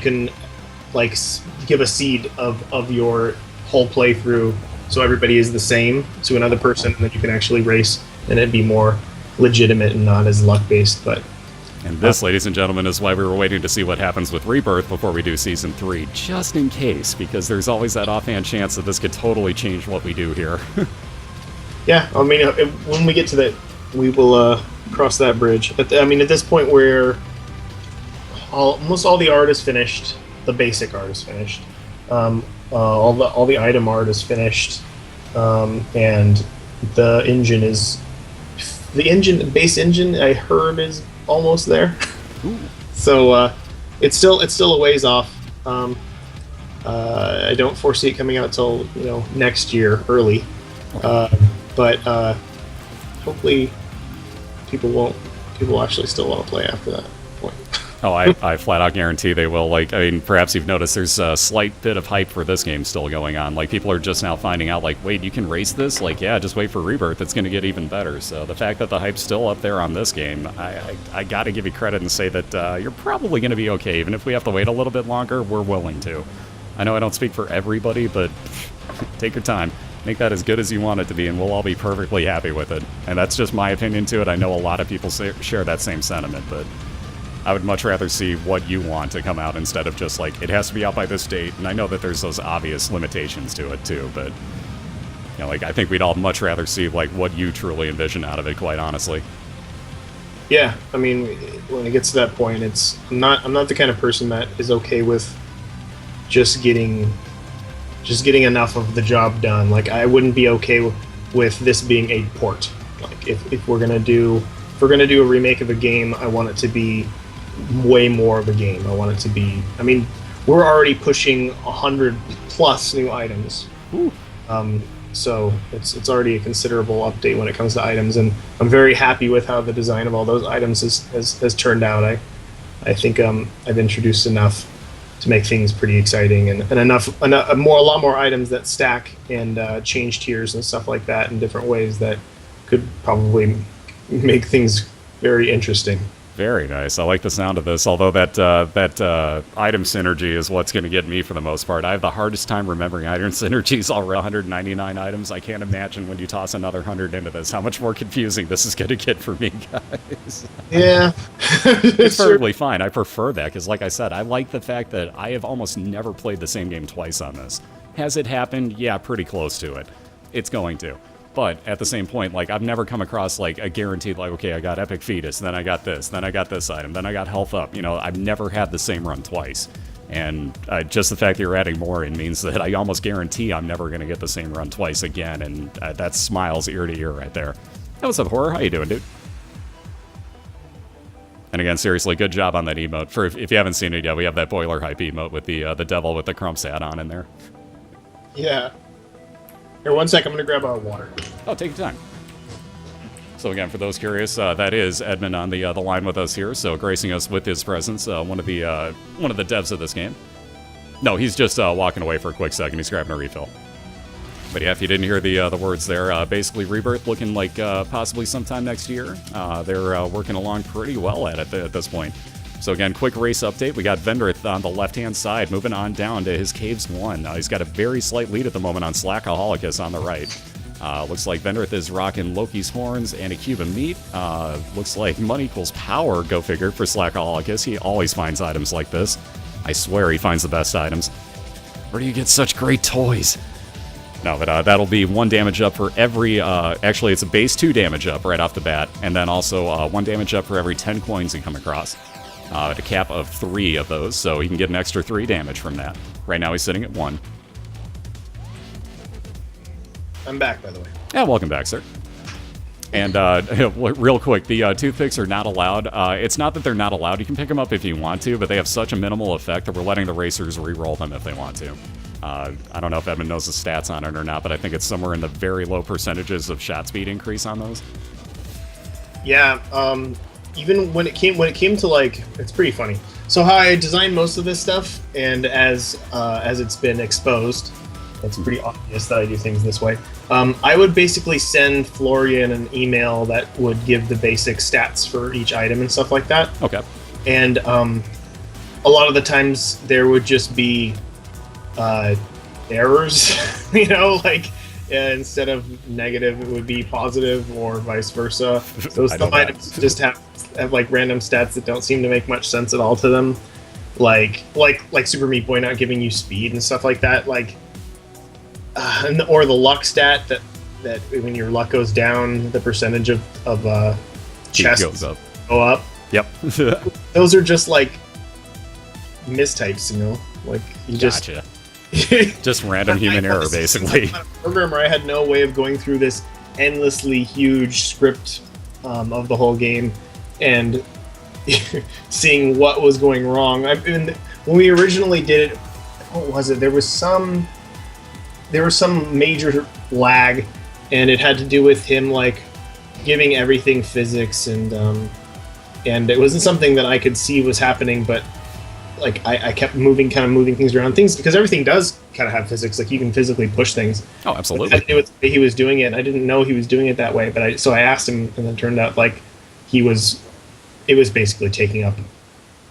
can like give a seed of your whole playthrough, so everybody is the same to another person, and then you can actually race, and it'd be more legitimate and not as luck based. But and this, ladies and gentlemen, is why we were waiting to see what happens with Rebirth before we do Season 3, just in case, because there's always that offhand chance that this could totally change what we do here. Yeah, I mean, when we get to that, we will cross that bridge. At this point, where almost all the art is finished, the basic art is finished, all the item art is finished, and the engine is the base engine I heard is almost there. Ooh. So it's still a ways off. I don't foresee it coming out till next year early. But hopefully people will actually still want to play after that point. Oh, I flat out guarantee they will. Like, I mean, perhaps you've noticed there's a slight bit of hype for this game still going on. Like, people are just now finding out, like, wait, you can race this? Like, yeah, just wait for Rebirth. It's going to get even better. So the fact that the hype's still up there on this game, I got to give you credit and say that you're probably going to be okay. Even if we have to wait a little bit longer, we're willing to. I know I don't speak for everybody, but take your time. Make that as good as you want it to be, and we'll all be perfectly happy with it. And that's just my opinion to it. I know a lot of people share that same sentiment, but I would much rather see what you want to come out instead of just like, it has to be out by this date. And I know that there's those obvious limitations to it too, but like, I think we'd all much rather see like what you truly envision out of it, quite honestly. Yeah, I mean, when it gets to that point, I'm not the kind of person that is okay with just getting enough of the job done. Like, I wouldn't be okay with this being a port. Like, if we're gonna do a remake of a game, I want it to be way more of a game. I want it to be. I mean, we're already pushing 100 plus new items. Ooh. So it's already a considerable update when it comes to items, and I'm very happy with how the design of all those items has turned out. I think I've introduced enough to make things pretty exciting, and a lot more items that stack and change tiers and stuff like that in different ways that could probably make things very interesting. Very nice. I like the sound of this, although that item synergy is what's going to get me for the most part. I have the hardest time remembering item synergies already. 199 items. I can't imagine when you toss another 100 into this, how much more confusing this is going to get for me, guys. Yeah. It's perfectly fine. I prefer that because, like I said, I like the fact that I have almost never played the same game twice on this. Has it happened? Yeah, pretty close to it. It's going to. But at the same point, like, I've never come across, like, a guaranteed, like, okay, I got Epic Fetus, then I got this, then I got this item, then I got Health Up. I've never had the same run twice. And just the fact that you're adding more in means that I almost guarantee I'm never going to get the same run twice again, and that smiles ear to ear right there. Hey, what's up, Horror? How you doing, dude? And again, seriously, good job on that emote. For if you haven't seen it yet, we have that BOILeR hype emote with the devil with the Crumps hat on in there. Yeah. Here, 1 sec, I'm going to grab our water. Oh, take your time. So again, for those curious, that is Edmund on the line with us here, so gracing us with his presence, one of the devs of this game. No, he's just walking away for a quick second. He's grabbing a refill. But yeah, if you didn't hear the words there, basically Rebirth looking like possibly sometime next year. They're working along pretty well at it at this point. So again, quick race update. We got Vendryth on the left-hand side, moving on down to his Caves 1. He's got a very slight lead at the moment on Slackaholicus on the right. Looks like Vendryth is rocking Loki's horns and a cube of meat. Looks like money equals power, go figure, for Slackaholicus. He always finds items like this. I swear he finds the best items. Where do you get such great toys? No, but that'll be 1 damage up for every... actually, it's a base 2 damage up right off the bat, and then also 1 damage up for every 10 coins you come across. At a cap of 3 of those, so he can get an extra 3 damage from that. Right now he's sitting at 1. I'm back, by the way. Yeah, welcome back, sir. And real quick, the toothpicks are not allowed. It's not that they're not allowed. You can pick them up if you want to, but they have such a minimal effect that we're letting the racers re-roll them if they want to. I don't know if Edmund knows the stats on it or not, but I think it's somewhere in the very low percentages of shot speed increase on those. Yeah, even when it came to, like, it's pretty funny. So how I designed most of this stuff, and as it's been exposed, it's pretty obvious that I do things this way. I would basically send Florian an email that would give the basic stats for each item and stuff like that. Okay. And a lot of the times there would just be errors, you know, like instead of negative, it would be positive or vice versa. So some items just have like random stats that don't seem to make much sense at all to them, like Super Meat Boy not giving you speed and stuff like that, like or the luck stat that when your luck goes down, the percentage of chests goes up. Go up. Yep. Those are just like mistypes, you know, like you gotcha. Just random human error, basically. A programmer, I had no way of going through this endlessly huge script of the whole game and seeing what was going wrong. When we originally did it, what was it? There was some major lag, and it had to do with him like giving everything physics, and it wasn't something that I could see was happening, but like I kept moving things around, because everything does kind of have physics, like you can physically push things. Oh, absolutely. It had to do with the way he was doing it, and I didn't know he was doing it that way, but so I asked him, and it turned out like it was basically taking up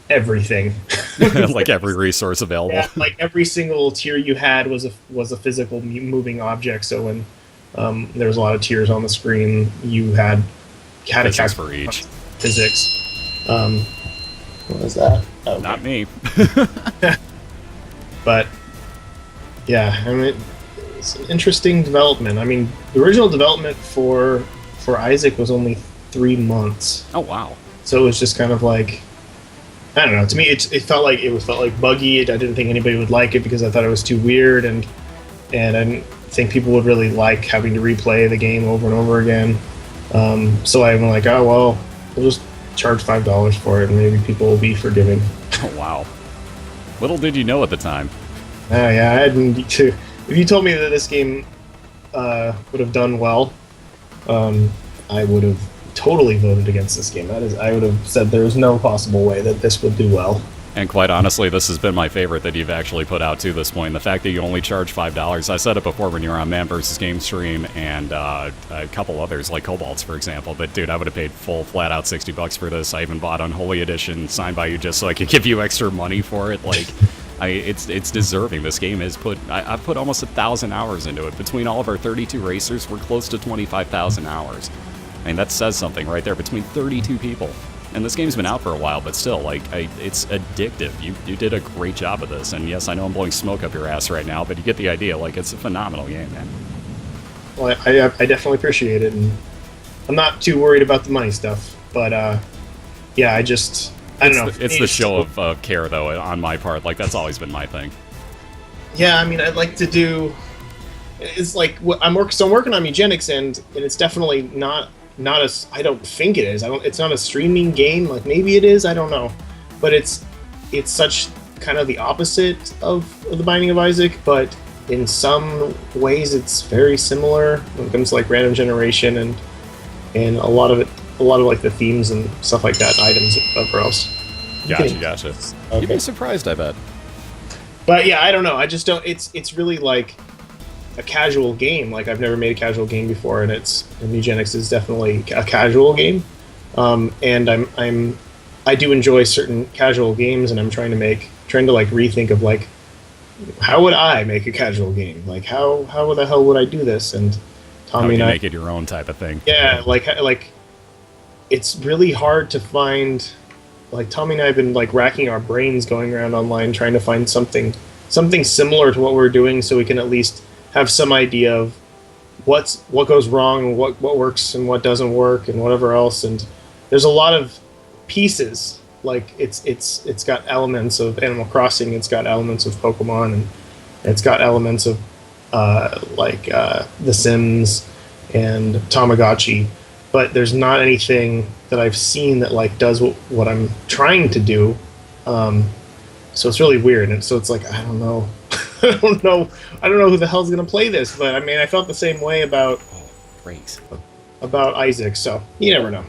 everything. Like every resource available. Yeah, like every single tier you had was a physical moving object, so when there was a lot of tiers on the screen, you had a check for each physics. What was that? Oh, okay. Not me. But yeah, I mean, it's an interesting development. I mean, the original development for Isaac was only 3 months. Oh wow! So it was just kind of like, I don't know. To me, it felt like buggy. I didn't think anybody would like it because I thought it was too weird, and I didn't think people would really like having to replay the game over and over again. So I'm like, oh well, we'll just charge $5 for it, and maybe people will be forgiving. Oh wow! Little did you know at the time. Yeah, I hadn't. If you told me that this game would have done well, I would have totally voted against this game. I would have said there was no possible way that this would do well. And quite honestly, this has been my favorite that you've actually put out to this point. The fact that you only charge $5. I said it before when you were on Man vs. Game stream, and a couple others like Cobalt's, for example. But dude, I would have paid full flat out $60 for this. I even bought Unholy Edition signed by you just so I could give you extra money for it. Like, it's deserving. This game is I've put almost 1,000 hours into it. Between all of our 32 racers, we're close to 25,000 hours. I mean, that says something right there. Between 32 people. And this game's been out for a while, but still, like, it's addictive. You did a great job of this, and yes, I know I'm blowing smoke up your ass right now, but you get the idea. Like, it's a phenomenal game, man. Well, I definitely appreciate it, and I'm not too worried about the money stuff, but yeah, I don't know. It's the show of care, though, on my part. Like, that's always been my thing. Yeah, I mean, I'd like to do. It's like I'm working on Eugenics, and it's definitely not as I don't think it is. It's not a streaming game. Like maybe it is. I don't know, but it's such kind of the opposite of the Binding of Isaac. But in some ways, it's very similar when it comes to like random generation and a lot of like the themes and stuff like that, and items of else. Gotcha. Okay. You'd be surprised, I bet. But yeah, I don't know. I just don't. It's really like a casual game. Like I've never made a casual game before, and Eugenics is definitely a casual game. And I do enjoy certain casual games, and I'm trying to like rethink of like how would I make a casual game? Like how the hell would I do this? And Tommy and I make it your own type of thing. Yeah, like it's really hard to find. Like Tommy and I have been like racking our brains going around online trying to find something similar to what we're doing, so we can at least have some idea of what goes wrong and what works and what doesn't work and whatever else. And there's a lot of pieces. Like it's got elements of Animal Crossing, it's got elements of Pokemon, and it's got elements of The Sims and Tamagotchi. But there's not anything that I've seen that like does what I'm trying to do. So it's really weird, and so it's like I don't know. I don't know who the hell's gonna play this, but I mean, I felt the same way about Isaac. So you never know.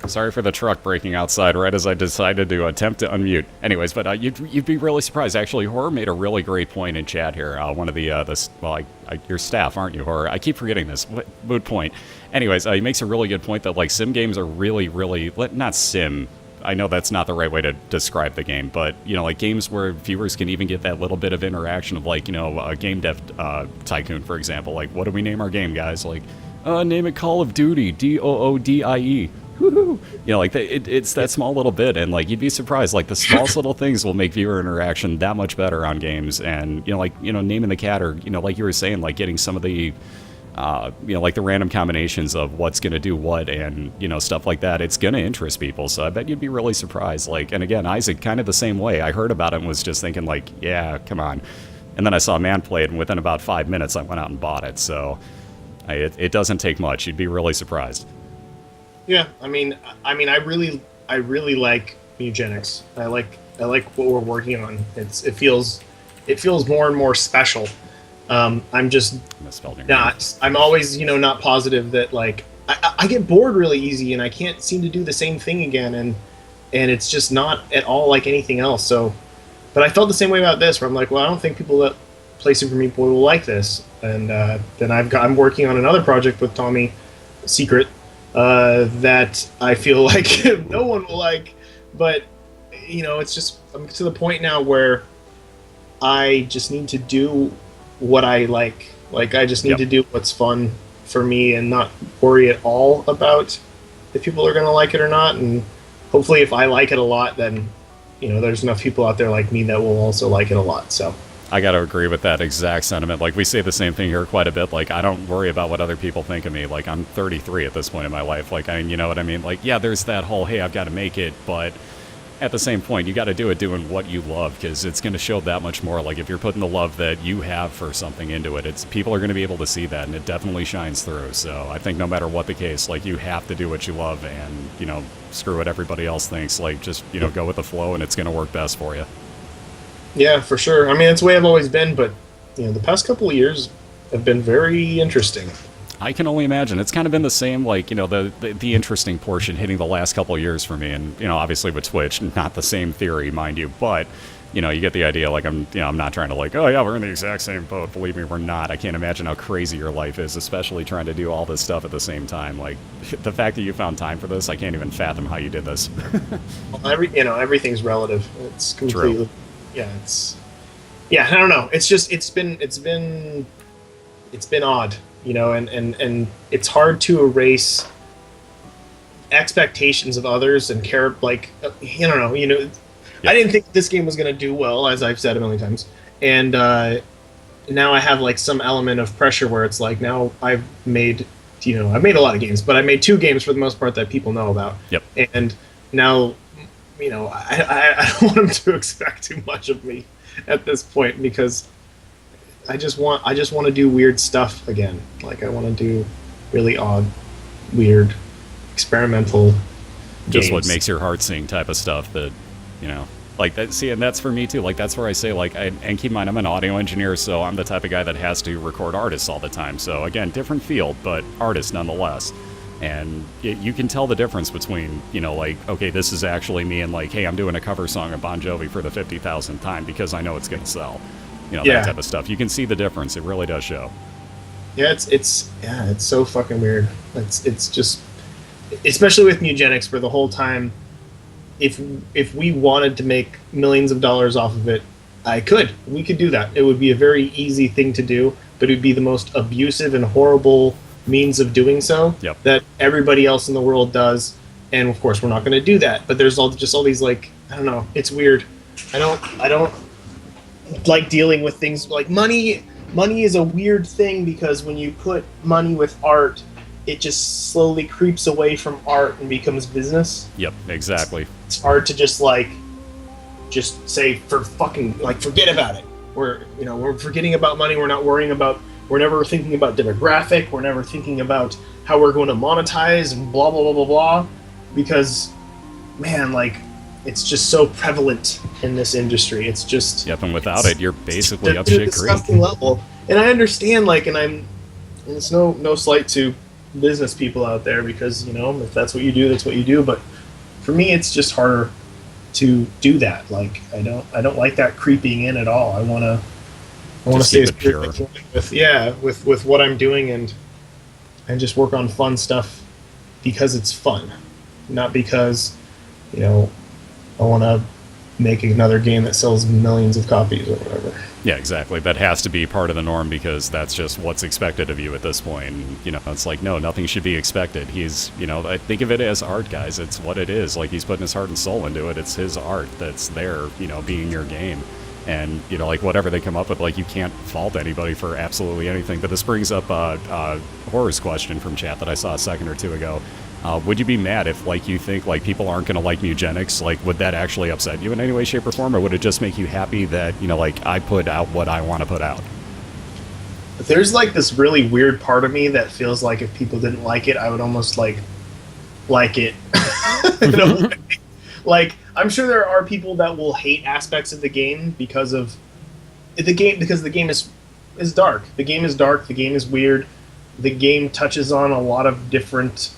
Sorry for the truck breaking outside right as I decided to attempt to unmute. Anyways, but you'd be really surprised. Actually, Horror made a really great point in chat here. One of your staff, aren't you, Horror? I keep forgetting this. Moot point. Anyways, he makes a really good point that like sim games are really, really not sim. I know that's not the right way to describe the game, but you know, like games where viewers can even get that little bit of interaction of like, you know, a game dev tycoon, for example. Like, what do we name our game, guys? Like, name it Call of Duty, DOODIE. Woohoo! You know, like it's that small little bit, and like you'd be surprised. Like the smallest little things will make viewer interaction that much better on games. And you know, like, you know, naming the cat, or you know, like you were saying, like getting some of the, you know, like the random combinations of what's going to do what, and you know, stuff like that. It's going to interest people. So I bet you'd be really surprised. Like, and again, Isaac, kind of the same way. I heard about it and was just thinking, like, yeah, come on. And then I saw a man play it, and within about 5 minutes, I went out and bought it. So it doesn't take much. You'd be really surprised. Yeah, I mean, I really like Mugenics. I like what we're working on. It feels more and more special. I'm just not. I'm always, you know, not positive that like I get bored really easy, and I can't seem to do the same thing again, and it's just not at all like anything else. So, but I felt the same way about this, where I'm like, well, I don't think people that play Super Meat Boy will like this, and then I'm working on another project with Tommy, Secret. That I feel like no one will like, but you know, it's just, I'm to the point now where I just need to do what I like. Like, I just need to do what's fun for me and not worry at all about if people are going to like it or not. And hopefully if I like it a lot, then, you know, there's enough people out there like me that will also like it a lot. So I got to agree with that exact sentiment. Like, we say the same thing here quite a bit. Like, I don't worry about what other people think of me. Like, I'm 33 at this point in my life. Like, you know what I mean? Like, yeah, there's that whole, hey, I've got to make it, but at the same point, you got to do it doing what you love, because it's going to show that much more. Like, if you're putting the love that you have for something into it, it's people are going to be able to see that, and it definitely shines through. So I think no matter what the case, like, you have to do what you love, and, you know, screw what everybody else thinks. Like, just, you know, go with the flow, and it's going to work best for you. Yeah, for sure. I mean, it's the way I've always been, but you know, the past couple of years have been very interesting. I can only imagine. It's kind of been the same, like, you know, the interesting portion hitting the last couple of years for me, and you know, obviously with Twitch, not the same theory, mind you, but you know, you get the idea. Like, I'm not trying to like, oh yeah, we're in the exact same boat. Believe me, we're not. I can't imagine how crazy your life is, especially trying to do all this stuff at the same time. Like, the fact that you found time for this, I can't even fathom how you did this. Everything's relative. It's completely. True. Yeah, I don't know. It's just it's been odd, you know, and it's hard to erase expectations of others and care, like, I don't know, you know. Yep. I didn't think this game was going to do well, as I've said a million times, and now I have like some element of pressure where it's like, now I've made a lot of games, but I made 2 games for the most part that people know about. Yep. And now, you know, I don't want them to expect too much of me at this point, because I just want to do weird stuff again. Like, I want to do really odd, weird, experimental just games. What makes your heart sing type of stuff that, you know, like that. See, and that's for me too. Like, that's where I say, like, and keep in mind, I'm an audio engineer, so I'm the type of guy that has to record artists all the time. So again, different field, but artist nonetheless. And you can tell the difference between, you know, like, okay, this is actually me, and like, hey, I'm doing a cover song of Bon Jovi for the 50,000th time because I know it's going to sell. You know, that type of stuff. You can see the difference. It really does show. Yeah, it's so fucking weird. It's just, especially with Mugenics, where the whole time, if we wanted to make millions of dollars off of it, we could do that. It would be a very easy thing to do, but it would be the most abusive and horrible means of doing so. Yep. That everybody else in the world does, and of course we're not going to do that. But there's all these, like, I don't know, it's weird. I don't like dealing with things like money. Money is a weird thing, because when you put money with art, it just slowly creeps away from art and becomes business. Yep, exactly. It's hard to just say, forget about it. We're forgetting about money. We're not worrying about. We're never thinking about demographic. We're never thinking about how we're going to monetize and blah, blah, blah, blah, blah. Because, man, like, it's just so prevalent in this industry. It's just... Yep, and without it, you're basically up shit creek. Level. And I understand, like, and it's no slight to business people out there, because, you know, if that's what you do, that's what you do. But for me, it's just harder to do that. Like, I don't like that creeping in at all. I want to stay as pure with what I'm doing, and just work on fun stuff because it's fun, not because you know, I want to make another game that sells millions of copies or whatever. Yeah, exactly. That has to be part of the norm because that's just what's expected of you at this point. And, you know, it's like, no, nothing should be expected. He's, you know, I think of it as art, guys. It's what it is. Like, he's putting his heart and soul into it. It's his art that's there, you know, being your game. And, you know, like, whatever they come up with, like, you can't fault anybody for absolutely anything. But this brings up Horror's question from chat that I saw a second or two ago. Would you be mad if, like, you think, like, people aren't going to like Mugenics? Like, would that actually upset you in any way, shape, or form? Or would it just make you happy that, you know, like, I put out what I want to put out? There's, like, this really weird part of me that feels like if people didn't like it, I would almost, like it. You know? Like, I'm sure there are people that will hate aspects of the game because the game is dark. The game is dark. The game is weird. The game touches on a lot of different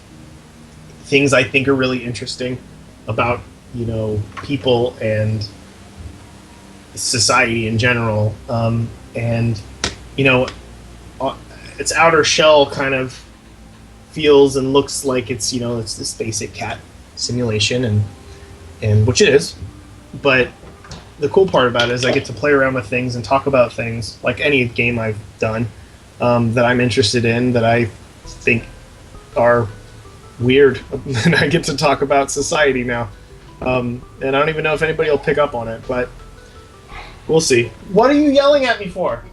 things I think are really interesting about, you know, people and society in general. And, you know, its outer shell kind of feels and looks like it's, you know, it's this basic cat simulation, and which it is. But the cool part about it is I get to play around with things and talk about things, like any game I've done, that I'm interested in, that I think are weird. And I get to talk about society now. And I don't even know if anybody will pick up on it, but we'll see. What are you yelling at me for?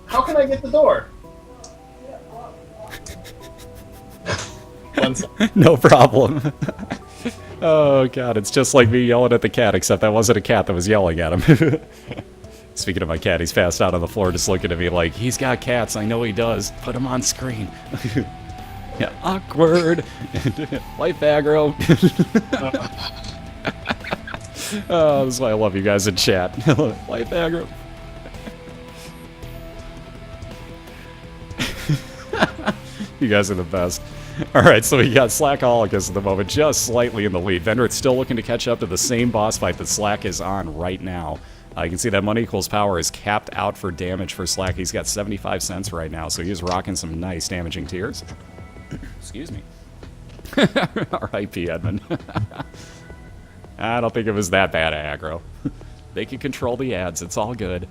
How can I get the door? No problem. Oh, God, it's just like me yelling at the cat, except that wasn't a cat that was yelling at him. Speaking of my cat, he's passed out on the floor just looking at me like, he's got cats, I know he does. Put him on screen. Yeah, awkward. Life aggro. Oh, this is why I love you guys in chat. Life aggro. You guys are the best. Alright, so we got Slackaholicus at the moment, just slightly in the lead. Vendryth still looking to catch up to the same boss fight that Slack is on right now. You can see that money equals power is capped out for damage for Slack. He's got 75 cents right now, so he's rocking some nice damaging tiers. Excuse me. R.I.P. Edmund. I don't think it was that bad aggro. They can control the ads, it's all good.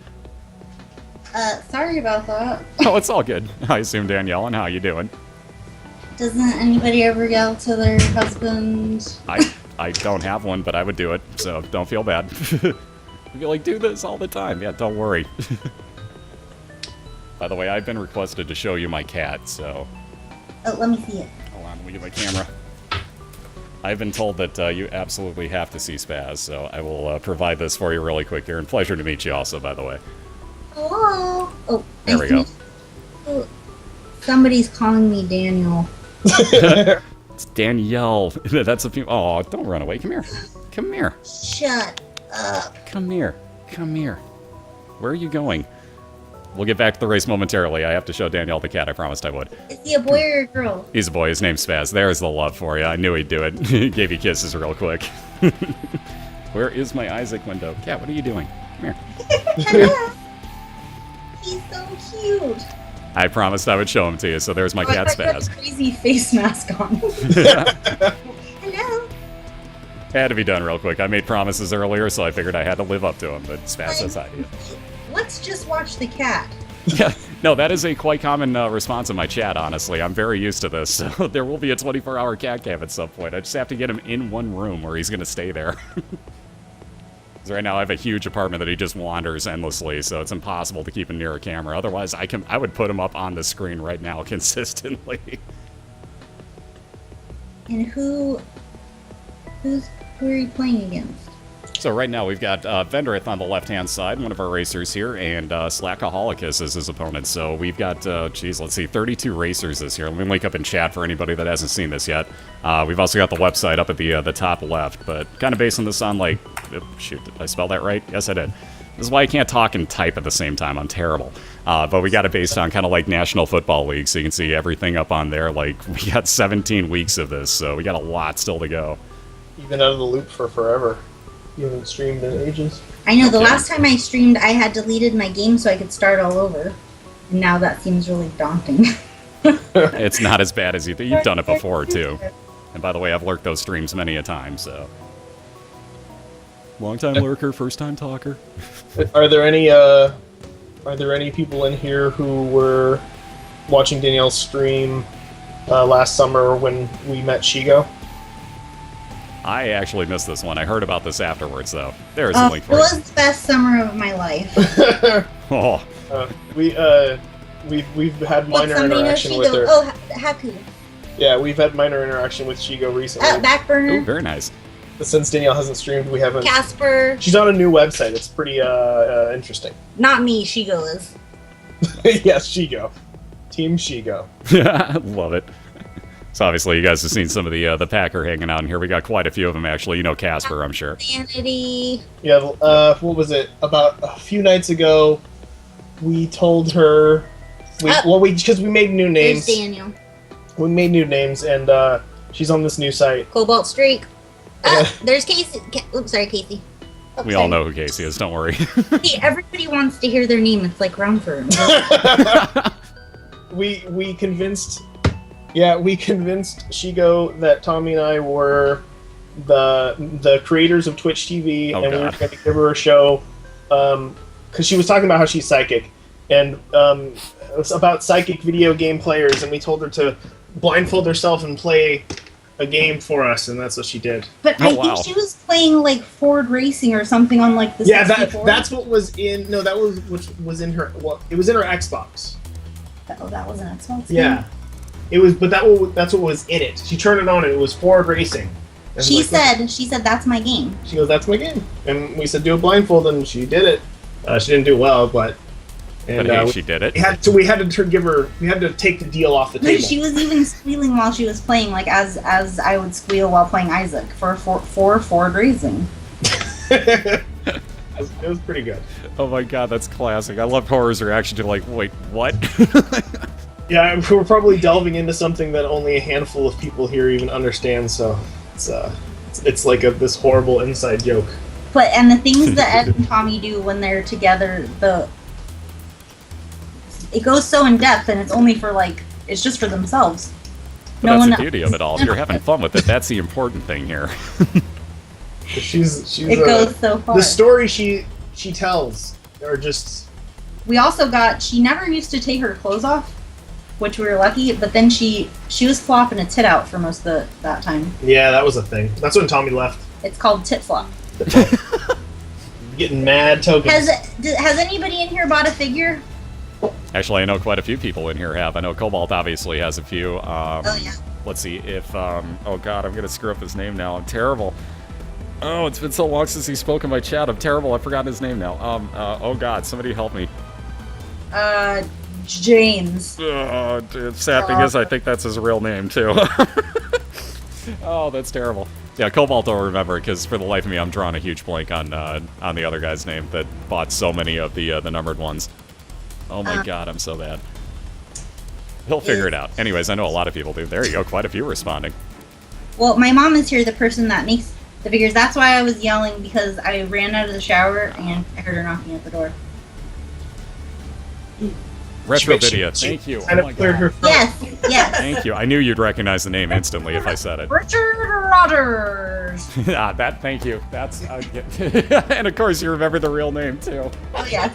Sorry about that. Oh, it's all good. I assume Danielle, and how you doing? Doesn't anybody ever yell to their husband? I don't have one, but I would do it, so don't feel bad. I'd be like, do this all the time. Yeah, don't worry. By the way, I've been requested to show you my cat, so... Oh, let me see it. Hold on, let me get my camera. I've been told that you absolutely have to see Spaz, so I will provide this for you really quick here. And pleasure to meet you also, by the way. Hello. Oh, there we go. Oh, somebody's calling me Daniel. It's Danielle. That's a few. Oh, don't run away. Come here. Come here. Shut up. Come here. Come here. Where are you going? We'll get back to the race momentarily. I have to show Danielle the cat. I promised I would. Is he a boy or a girl? He's a boy. His name's Spaz. There's the love for you. I knew he'd do it. He gave you kisses real quick. Where is my Isaac window? Cat, what are you doing? Come here. He's so cute. I promised I would show him to you, so there's my cat I've got Spaz. a crazy face mask on. Hello. Had to be done real quick. I made promises earlier, so I figured I had to live up to them, but Spaz says hi to you. Let's just watch the cat. Yeah, no, that is a quite common response in my chat, honestly. I'm very used to this, so there will be a 24-hour cat cam at some point. I just have to get him in one room where he's going to stay there. Because right now I have a huge apartment that he just wanders endlessly, so it's impossible to keep him near a camera. Otherwise, I would put him up on the screen right now consistently. And who are you playing against? So right now we've got Vendryth on the left-hand side, one of our racers here, and Slackaholicus is his opponent. So we've got, let's see, 32 racers this year. Let me link up in chat for anybody that hasn't seen this yet. We've also got the website up at the top left, but kind of basing this on, like, shoot, did I spell that right? Yes, I did. This is why I can't talk and type at the same time. I'm terrible. But we got it based on kind of like National Football League, so you can see everything up on there. Like, we got 17 weeks of this, so we got a lot still to go. You've been out of the loop for forever. You haven't streamed in ages. I know, the last time I streamed, I had deleted my game so I could start all over. And now that seems really daunting. It's not as bad as you think. You've done it before, too. And by the way, I've lurked those streams many a time, so... Long-time lurker, first-time talker. Are there any people in here who were watching Danielle's stream last summer when we met Shigo? I actually missed this one. I heard about this afterwards, though. There's Oh, a link it for was it. the best summer of my life. Oh, We've had What, minor somebody knows interaction with Shigo? her. Oh, Haku. Yeah, we've had minor interaction with Shigo recently. Back ooh, burner. very nice. Since Danielle hasn't streamed, we haven't. Casper. She's on a new website. It's pretty interesting. Not me, Shigo is. Yes, Shigo. Team Shigo. Love it. So obviously you guys have seen some of the Packer hanging out in here. We got quite a few of them, actually. You know Casper, I'm sure. Sanity. Yeah, what was it? About a few nights ago, we told her... because we made new names. There's Daniel. We made new names, and she's on this new site. Cobalt Streak. There's Casey. Oops, sorry, Casey. Oh, We all know who Casey is, don't worry. Hey, everybody wants to hear their name. It's like Rumford. we convinced Shigo that Tommy and I were the creators of Twitch TV, Oh, and we were God. going to give her a show because she was talking about how she's psychic, and it was about psychic video game players, and we told her to blindfold herself and play a game for us, and that's what she did. But Oh, I wow. think she was playing like Ford Racing or something on like the Yeah, 64. that's what was in. No, that was which was in her. Well, it was in her Xbox. Oh, that was an Xbox game? Yeah, it was. But that's what was in it. She turned it on, and it was Ford Racing. And She like, said, that's my game. she goes, "That's my game," and we said, "Do a blindfold," and she did it. She didn't do well, but But hey, she did it. we had to take the deal off the table. She was even squealing while she was playing, like as I would squeal while playing Isaac for Ford Racing. It was pretty good. Oh my god, that's classic. I love Horror's reaction to like, wait, what? Yeah, we're probably delving into something that only a handful of people here even understand. So it's like this horrible inside joke. And the things that Ed and Tommy do when they're together, it goes so in depth, and it's only for it's just for themselves. But that's the beauty of it all. If you're having fun with it, that's the important thing here. She's It goes so far. the story she tells are just. We also she never used to take her clothes off, which we were lucky, but then she was flopping a tit out for most of that time. Yeah, that was a thing. That's when Tommy left. It's called tit flop. Getting mad tokens. Has anybody in here bought a figure? Actually, I know quite a few people in here have. I know Cobalt obviously has a few. Oh yeah. Let's see if, oh god, I'm gonna screw up his name now. I'm terrible. Oh, it's been so long since he spoke in my chat. I'm terrible. I've forgotten his name now. Oh god, somebody help me. James. The sad thing is, I think that's his real name, too. Oh, that's terrible. Yeah, Cobalt don't remember it, because for the life of me, I'm drawing a huge blank on the other guy's name that bought so many of the numbered ones. Oh my god, I'm so bad. He'll figure it out. Anyways, I know a lot of people do. There you go, quite a few responding. Well, my mom is here, the person that makes the figures. That's why I was yelling, because I ran out of the shower and I heard her knocking at the door. Retro She- Video, she thank you. Kind Oh my of cleared her god. throat. Yes. Thank you. I knew you'd recognize the name instantly if I said it. Richard Rogers. Thank you. That's, and of course you remember the real name, too. Oh yes.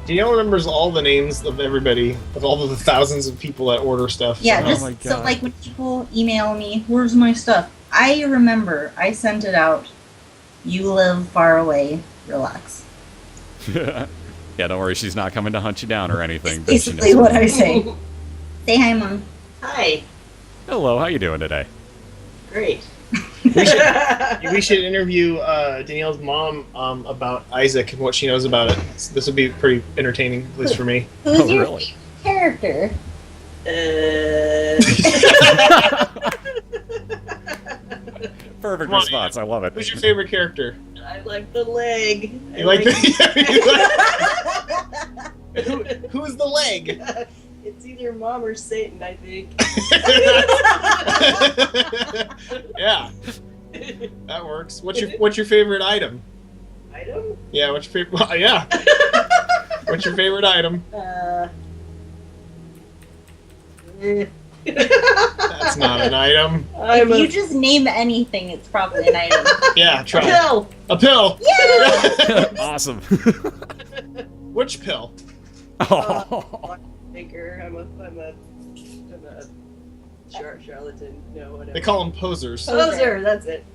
Danielle remembers all the names of everybody, of all of the thousands of people that order stuff. Yeah, Oh my just so God. like when people email me, "Where's my stuff?" I remember. I sent it out. You live far away. Relax. Yeah, don't worry, she's not coming to hunt you down or anything. but she Basically knows. what I say. Say hi, Mom. Hi. Hello, how you doing today? Great. We should interview Danielle's mom about Isaac and what she knows about it. This would be pretty entertaining, at least for me. Who's Oh, your really? character? Perfect Come on, response, I love it. Who's your favorite character? I like the leg. You like the? Who's the leg? It's either Mom or Satan, I think. Yeah, that works. What's your favorite item? Item? Yeah, what's your favorite? Well, yeah. What's your favorite item? That's not an item. If you just name anything, it's probably an item. Yeah, try it. pill. A pill. Yeah! Awesome. Which pill? Oh. Thinker. I'm a charlatan. No, whatever. They call them posers. Poser. That's it.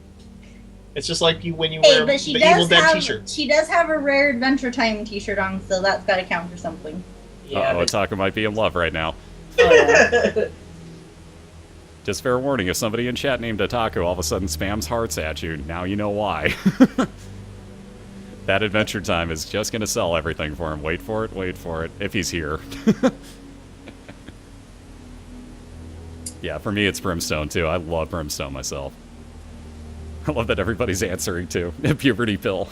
It's just like you when you Hey, wear but the she Evil does Dead have t-shirt. she does have a rare Adventure Time t-shirt on, so that's got to count for something. Uh-oh, Otaku might be in love right now. Yeah. Just fair warning, if somebody in chat named Otaku all of a sudden spams hearts at you, now you know why. That Adventure Time is just going to sell everything for him. Wait for it, if he's here. Yeah, for me it's Brimstone too. I love Brimstone myself. I love that everybody's answering too. Puberty pill.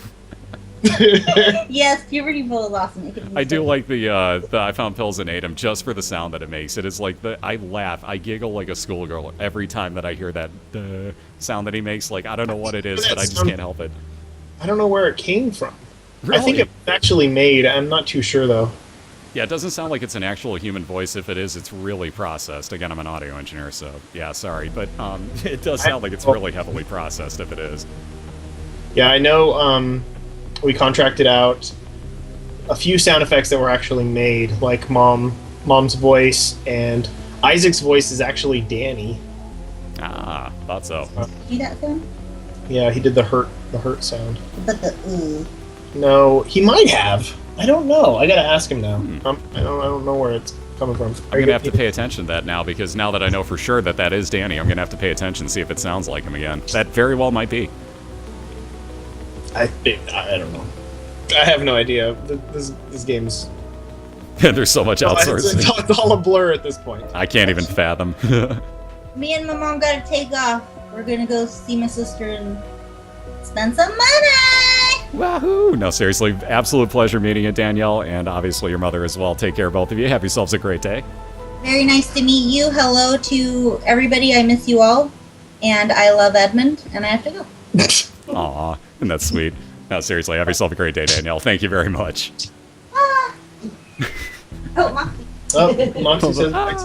Yes, puberty pill is awesome. It can be I do so- like the I found pills in Atom just for the sound that it makes. It is like I laugh, I giggle like a schoolgirl every time that I hear that sound that he makes. Like I don't know what it is, but I just can't help it. I don't know where it came from. Really? I think it was actually made. I'm not too sure though. Yeah, it doesn't sound like it's an actual human voice. If it is, it's really processed. Again, I'm an audio engineer, so yeah, sorry, but it does sound like it's really heavily processed. If it is, Yeah, I know. We contracted out a few sound effects that were actually made, like mom's voice, and Isaac's voice is actually Danny. Thought so. See that sound? Yeah, he did the hurt sound. But the ooh. No, he might have. I don't know. I gotta ask him now. I don't know where it's coming from. I'm gonna have to pay attention to that now, because now that I know for sure that that is Danny, I'm gonna have to pay attention, see if it sounds like him again. That very well might be. I don't know. I have no idea. This game's There's so much outsourcing. it's all a blur at this point. I can't even fathom. Me and my mom gotta take off. We're gonna go see my sister and spend some money! Wahoo! No, seriously, absolute pleasure meeting you, Danielle, and obviously your mother as well. Take care, both of you. Have yourselves a great day. Very nice to meet you. Hello to everybody. I miss you all. And I love Edmund, and I have to go. Aw, and that's sweet. No, seriously, have yourself a great day, Danielle. Thank you very much. Ah. Oh, Mom. Oh, Moxie says thanks.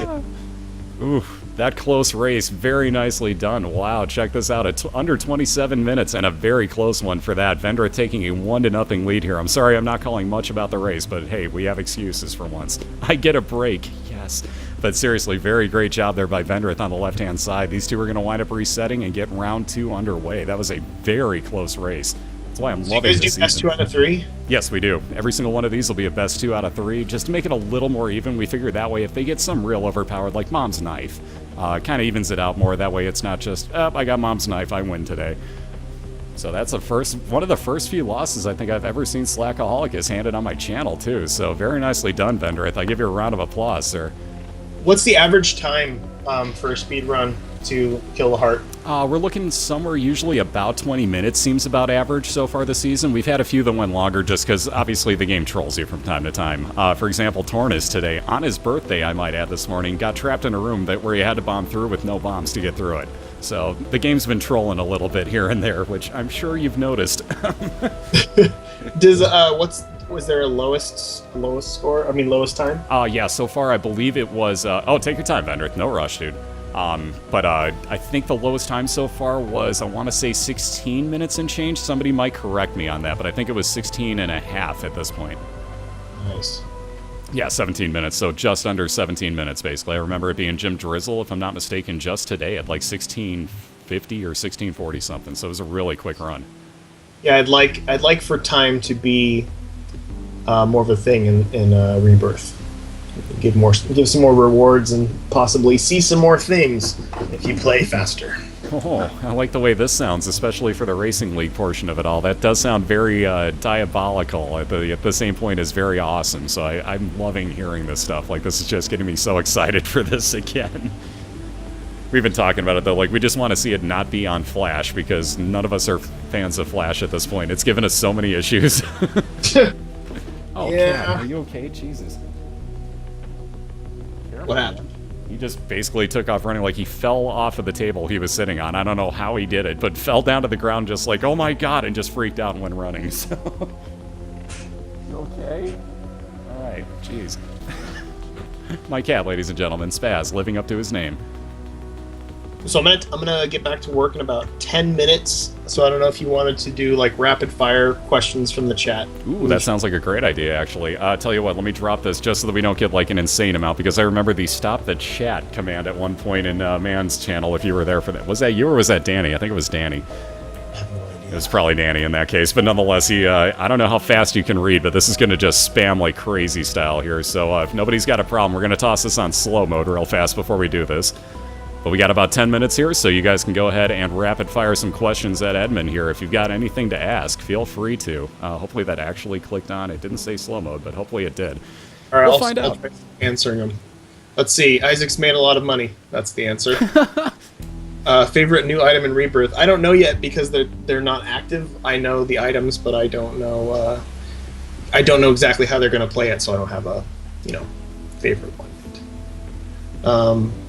Ooh, that close race, very nicely done. Wow, check this out. It's under 27 minutes and a very close one for that. Vendryth taking a 1-0 lead here. I'm sorry I'm not calling much about the race, but hey, we have excuses for once. I get a break, yes. But seriously, very great job there by Vendryth on the left-hand side. These two are going to wind up resetting and get round 2 underway. That was a very close race. That's why I'm So you loving guys this do best season. 2 out of 3? Yes, we do. Every single one of these will be a best 2 out of 3, just to make it a little more even. We figure that way if they get some real overpowered, like Mom's Knife, kind of evens it out more. That way it's not just, I got Mom's Knife, I win today. So that's one of the first few losses I think I've ever seen Slackaholicus handed on my channel, too. So very nicely done, Vendryth. I give you a round of applause, sir. What's the average time for a speed run to kill the heart? We're looking somewhere usually about 20 minutes, seems about average so far this season. We've had a few that went longer just because obviously the game trolls you from time to time. For example, Tornus today, on his birthday, I might add this morning, got trapped in a room where he had to bomb through with no bombs to get through it. So the game's been trolling a little bit here and there, which I'm sure you've noticed. Was there a lowest score? I mean, lowest time? Yeah, so far I believe it was, take your time, Vendryth, no rush, dude. But I think the lowest time so far was, I want to say 16 minutes and change. Somebody might correct me on that, but I think it was 16 and a half at this point. Nice. Yeah, 17 minutes, so just under 17 minutes, basically. I remember it being Jim Drizzle, if I'm not mistaken, just today at like 1650 or 1640 something, so it was a really quick run. Yeah, I'd like for time to be more of a thing in Rebirth. Give some more rewards and possibly see some more things if you play faster. Oh, I like the way this sounds, especially for the Racing League portion of it all. That does sound very diabolical at the same point as very awesome, so I'm loving hearing this stuff. Like, this is just getting me so excited for this again. We've been talking about it, though. Like, we just want to see it not be on Flash, because none of us are fans of Flash at this point. It's given us so many issues. Oh, Yeah. Cat, are you okay? Jesus. What happened? He just basically took off running like he fell off of the table he was sitting on. I don't know how he did it, but fell down to the ground just like, oh my god, and just freaked out and went running. So, you okay? Alright, jeez. My cat, ladies and gentlemen, Spaz, living up to his name. So I'm gonna get back to work in about 10 minutes. So I don't know if you wanted to do like rapid fire questions from the chat. Ooh, that sounds like a great idea, actually. Tell you what, let me drop this just so that we don't get like an insane amount, because I remember the stop the chat command at one point in Man's channel, if you were there for that. Was that you or was that Danny? I think it was Danny. It was probably Danny in that case, but nonetheless, he, I don't know how fast you can read, but this is going to just spam like crazy style here, so if nobody's got a problem, we're going to toss this on slow mode real fast before we do this. But we got about 10 minutes here, so you guys can go ahead and rapid fire some questions at Edmund here. If you've got anything to ask, feel free to. Hopefully that actually clicked on. It didn't say slow mode, but hopefully it did. All right, We'll I'll find out. try answering them. Let's see. Isaac's made a lot of money. That's the answer. Favorite new item in Rebirth? I don't know yet because they're not active. I know the items, but I don't know. I don't know exactly how they're going to play it, so I don't have a favorite one.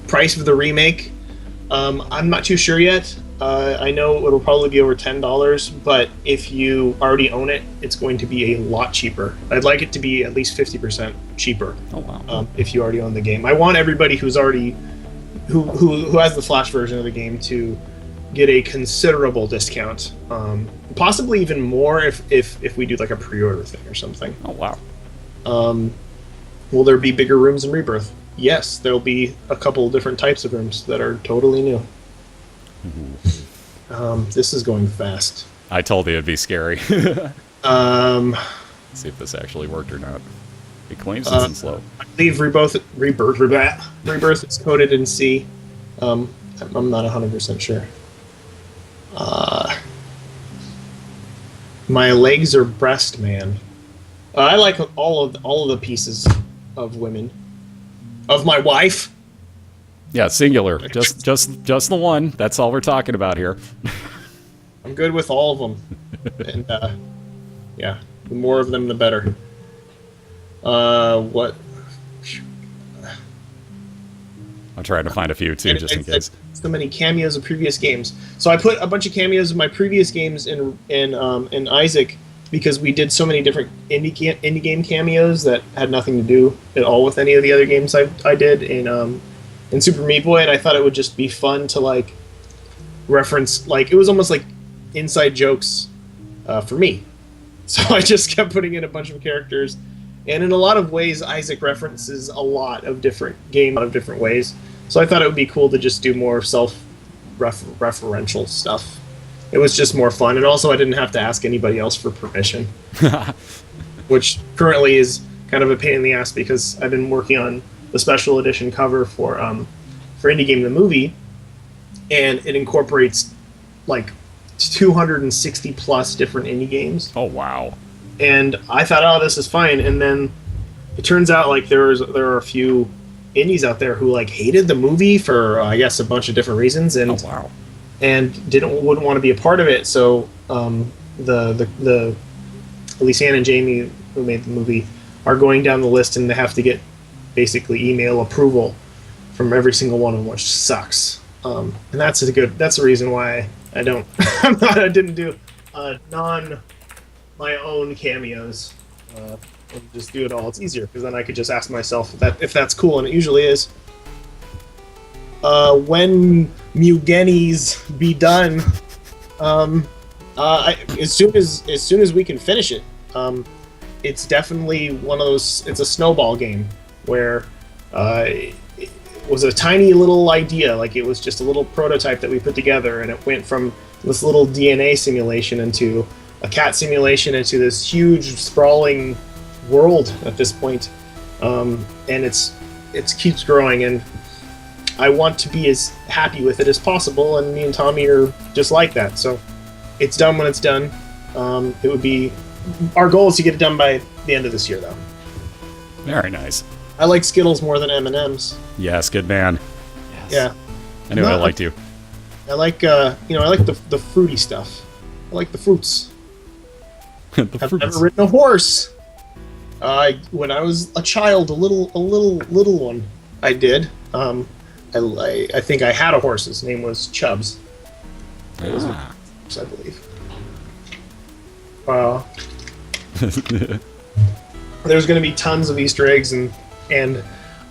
Price of the remake? I'm not too sure yet. I know it'll probably be over $10, but if you already own it, it's going to be a lot cheaper. I'd like it to be at least 50% cheaper. Oh wow! If you already own the game, I want everybody who's already who has the Flash version of the game to get a considerable discount, possibly even more if we do like a pre-order thing or something. Oh wow! Will there be bigger rooms in Rebirth? Yes, there'll be a couple different types of rooms that are totally new. This is going fast. I told you it'd be scary. Let's see if this actually worked or not. It claims it's in slow. I believe Rebirth is coded in C. I'm not 100% sure. My legs are breast man. I like all of the pieces of women. Of my wife. Yeah, singular. Just the one. That's all we're talking about here. I'm good with all of them. And yeah, the more of them, the better. What? I'm trying to find a few too, just in case. So many cameos of previous games. So I put a bunch of cameos of my previous games in Isaac because we did so many different indie game cameos that had nothing to do at all with any of the other games I did in Super Meat Boy, and I thought it would just be fun to like reference, like it was almost like inside jokes for me. So I just kept putting in a bunch of characters, and in a lot of ways Isaac references a lot of different ways. So I thought it would be cool to just do more self-referential stuff. It was just more fun, and also I didn't have to ask anybody else for permission, which currently is kind of a pain in the ass because I've been working on the special edition cover for Indie Game the Movie, and it incorporates like 260 plus different indie games. Oh wow! And I thought, oh, this is fine, and then it turns out like there are a few indies out there who like hated the movie for I guess a bunch of different reasons, and oh wow. And wouldn't want to be a part of it. So the Lisanne and Jamie, who made the movie, are going down the list, and they have to get basically email approval from every single one of them, which sucks. And that's a reason why I don't I didn't do my own cameos. And just do it all. It's easier because then I could just ask myself if that's cool, and it usually is. When Mugenis be done, as soon as we can finish it, it's definitely one of those. It's a snowball game where it was a tiny little idea, like it was just a little prototype that we put together, and it went from this little DNA simulation into a cat simulation into this huge sprawling world at this point, and it keeps growing, and I want to be as happy with it as possible, and me and Tommy are just like that. So it's done when it's done. It would be our goal is to get it done by the end of this year, though. Very nice. I like Skittles more than M&Ms. Yes, good man. Yes. Yeah. I knew I liked you. I like I like the fruity stuff. I like the fruits. I've never ridden a horse. When I was a child, a little one, I did. I think I had a horse. His name was Chubbs. It was I believe. There's going to be tons of Easter eggs, and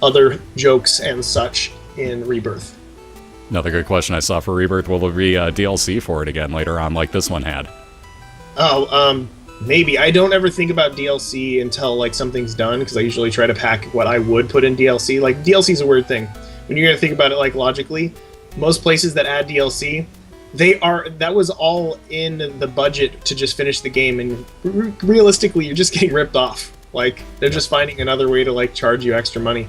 other jokes and such in Rebirth. Another good question I saw for Rebirth, will there be DLC for it again later on like this one had? Oh, maybe. I don't ever think about DLC until like something's done, because I usually try to pack what I would put in DLC. Like, DLC is a weird thing. When you're gonna think about it like logically, most places that add DLC, that was all in the budget to just finish the game, and realistically, you're just getting ripped off. Like, they're just finding another way to like charge you extra money.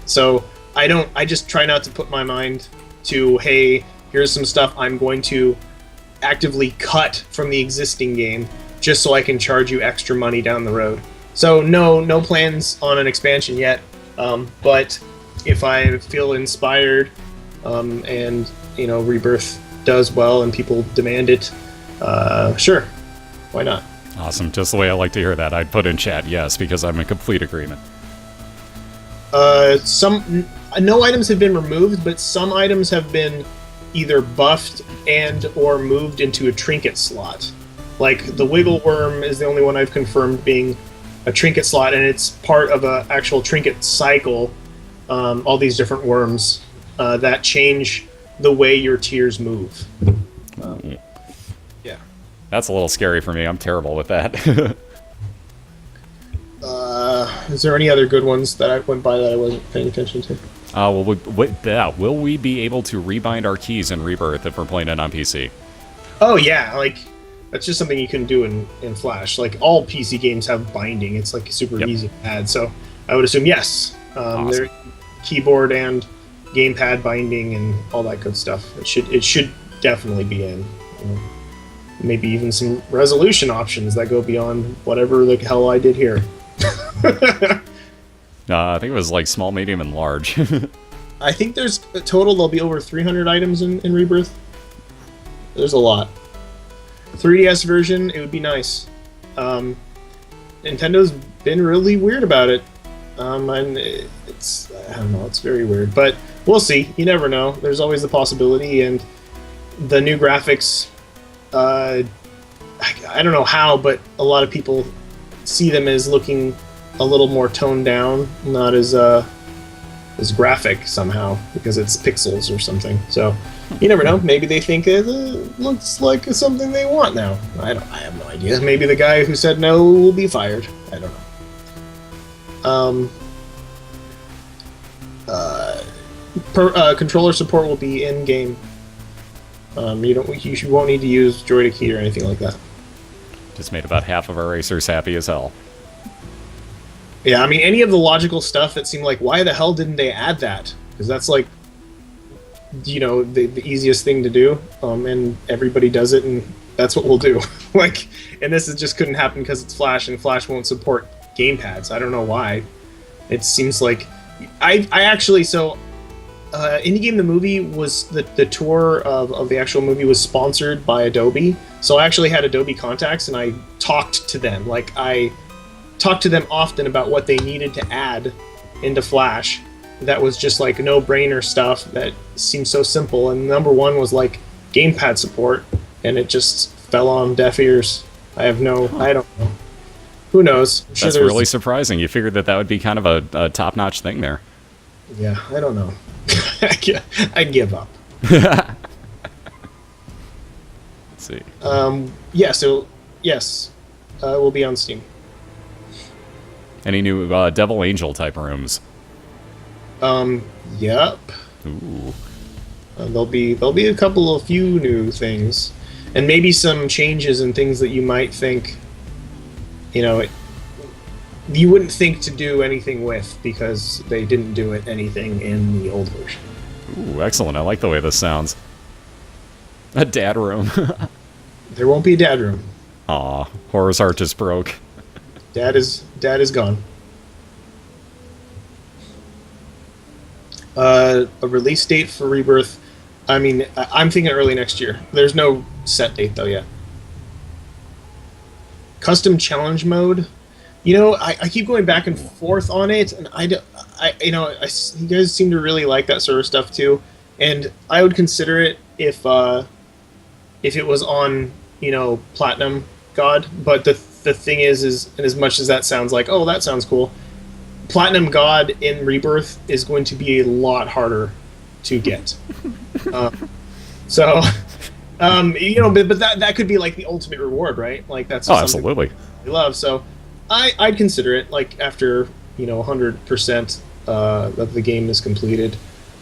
So I just try not to put my mind to, hey, here's some stuff I'm going to actively cut from the existing game just so I can charge you extra money down the road. So no plans on an expansion yet, but if I feel inspired, and Rebirth does well and people demand it, sure, why not? Awesome, just the way I like to hear that. I'd put in chat yes, because I'm in complete agreement. No items have been removed, but some items have been either buffed and or moved into a trinket slot. Like the Wiggle Worm is the only one I've confirmed being a trinket slot, and it's part of an actual trinket cycle. All these different worms that change the way your tiers move. Yeah. That's a little scary for me. I'm terrible with that. Is there any other good ones that I went by that I wasn't paying attention to? Will we be able to rebind our keys in Rebirth if we're playing it on PC? Oh yeah, like that's just something you can do in Flash. Like all PC games have binding. It's like super easy to add. So I would assume yes. Awesome. There, keyboard and gamepad binding and all that good stuff. It should definitely be in. Maybe even some resolution options that go beyond whatever the hell I did here. I think it was like small, medium, and large. I think there's a total, there'll be over 300 items in Rebirth. There's a lot. 3DS version, it would be nice. Nintendo been really weird about it. And it's, I don't know, it's very weird. But we'll see. You never know. There's always the possibility, and the new graphics, I don't know how, but a lot of people see them as looking a little more toned down, not as graphic somehow, because it's pixels or something. So you never know. Maybe they think it looks like something they want now. I have no idea. Maybe the guy who said no will be fired. I don't know. Controller support will be in game. You won't need to use Joy-to key or anything like that. Just made about half of our racers happy as hell. Yeah, I mean, any of the logical stuff that seemed like, why the hell didn't they add that? Because that's like, the easiest thing to do, and everybody does it, and that's what we'll do. And this just couldn't happen because it's Flash, and Flash won't support gamepads. I don't know why. It seems like Indie Game the movie was the tour of the actual movie was sponsored by Adobe, so I actually had Adobe contacts, and I talked to them. I talked to them often about what they needed to add into Flash that was just like no-brainer stuff that seemed so simple, and number one was like gamepad support, and it just fell on deaf ears. I don't know. Who knows? I'm sure That's really surprising. You figured that would be kind of a top-notch thing there. Yeah, I don't know. I give up. Let's see. Yes, we'll be on Steam. Any new Devil Angel type rooms? Yep. Ooh. There'll be a few new things, and maybe some changes and things that you might think, you wouldn't think to do anything with, because they didn't do anything in the old version. Ooh, excellent. I like the way this sounds. A dad room. There won't be a dad room. Aw, Horror's heart just broke. Dad is gone. A release date for Rebirth, I mean, I'm thinking early next year. There's no set date though yet. Custom challenge mode, I keep going back and forth on it, and you guys seem to really like that sort of stuff too, and I would consider it if it was on Platinum God. But the thing is, and as much as that sounds like, oh, that sounds cool, Platinum God in Rebirth is going to be a lot harder to get. So, but that could be like the ultimate reward, right? Like that's something absolutely. we love. So, I'd consider it like after 100% of the game is completed,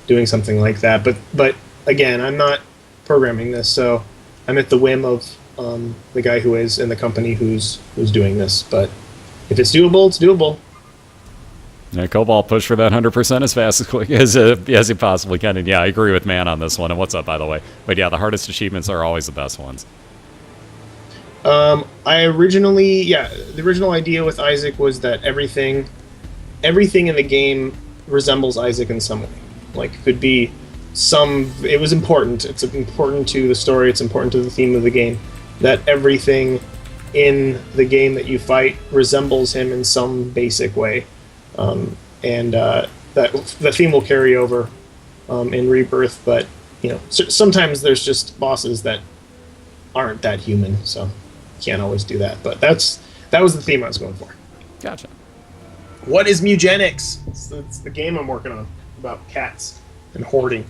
doing something like that. But again, I'm not programming this, so I'm at the whim of the guy who is in the company who's doing this. But if it's doable, it's doable. Yeah, Cobalt push for that 100% as fast as quick as he possibly can. And yeah, I agree with Man on this one. And what's up, by the way? But yeah, the hardest achievements are always the best ones. The original idea with Isaac was that everything in the game resembles Isaac in some way. Like, could be it was important. It's important to the story. It's important to the theme of the game that everything in the game that you fight resembles him in some basic way. That the theme will carry over in Rebirth, but sometimes there's just bosses that aren't that human, so you can't always do that. But that was the theme I was going for. Gotcha. What is Mugenics? It's the game I'm working on about cats and hoarding.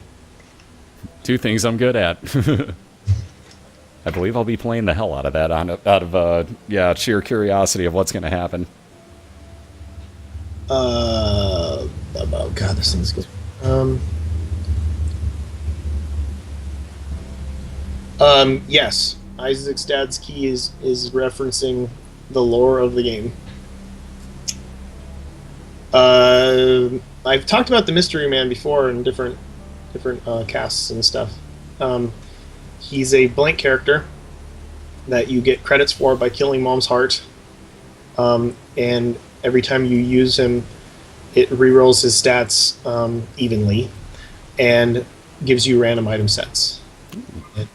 2 things I'm good at. I believe I'll be playing the hell out of that out of sheer curiosity of what's going to happen. Oh god, this thing's good. Yes, Isaac's dad's key is referencing the lore of the game. I've talked about the Mystery Man before in different casts and stuff. He's a blank character that you get credits for by killing Mom's heart, and every time you use him, it rerolls his stats evenly and gives you random item sets.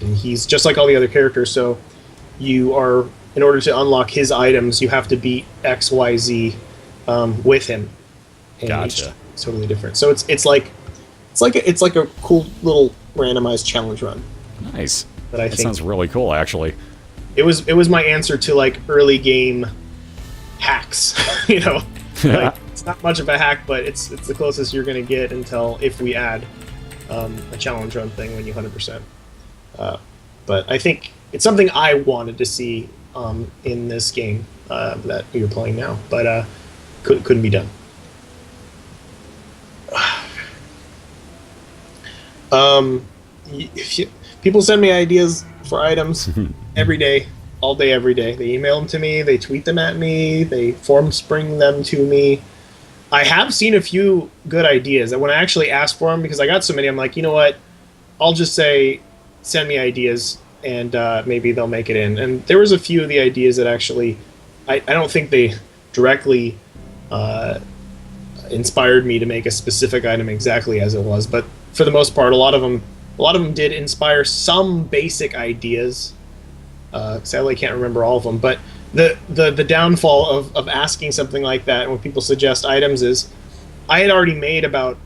And he's just like all the other characters, so in order to unlock his items, you have to beat XYZ with him. And Gotcha. It's totally different. So it's like a cool little randomized challenge run. Nice. That I That think sounds really cool, actually. it was my answer to like early game hacks. Like, it's not much of a hack, but it's the closest you're going to get if we add a challenge run thing when you 100%. But I think it's something I wanted to see in this game that you're playing now, but couldn't be done. People send me ideas for items every day, all day, every day. They email them to me, they tweet them at me, they form spring them to me. I have seen a few good ideas that when I actually ask for them, because I got so many, I'm like, you know what? I'll just say, send me ideas, and maybe they'll make it in. And there was a few of the ideas that actually, I don't think they directly inspired me to make a specific item exactly as it was, but for the most part, a lot of them did inspire some basic ideas. Sadly, I can't remember all of them, but the downfall of asking something like that when people suggest items is I had already made about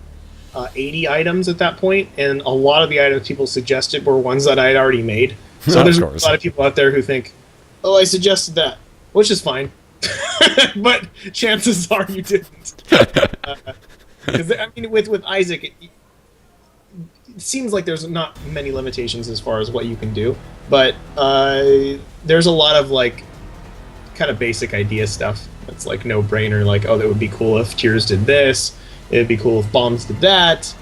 80 items at that point, and a lot of the items people suggested were ones that I had already made. So there's a lot of people out there who think, oh, I suggested that, which is fine. But chances are you didn't. Because with Isaac, it seems like there's not many limitations as far as what you can do, but there's a lot of like kind of basic idea stuff that's like no brainer, like, oh, that would be cool if Tears did this, it'd be cool if Bombs did that,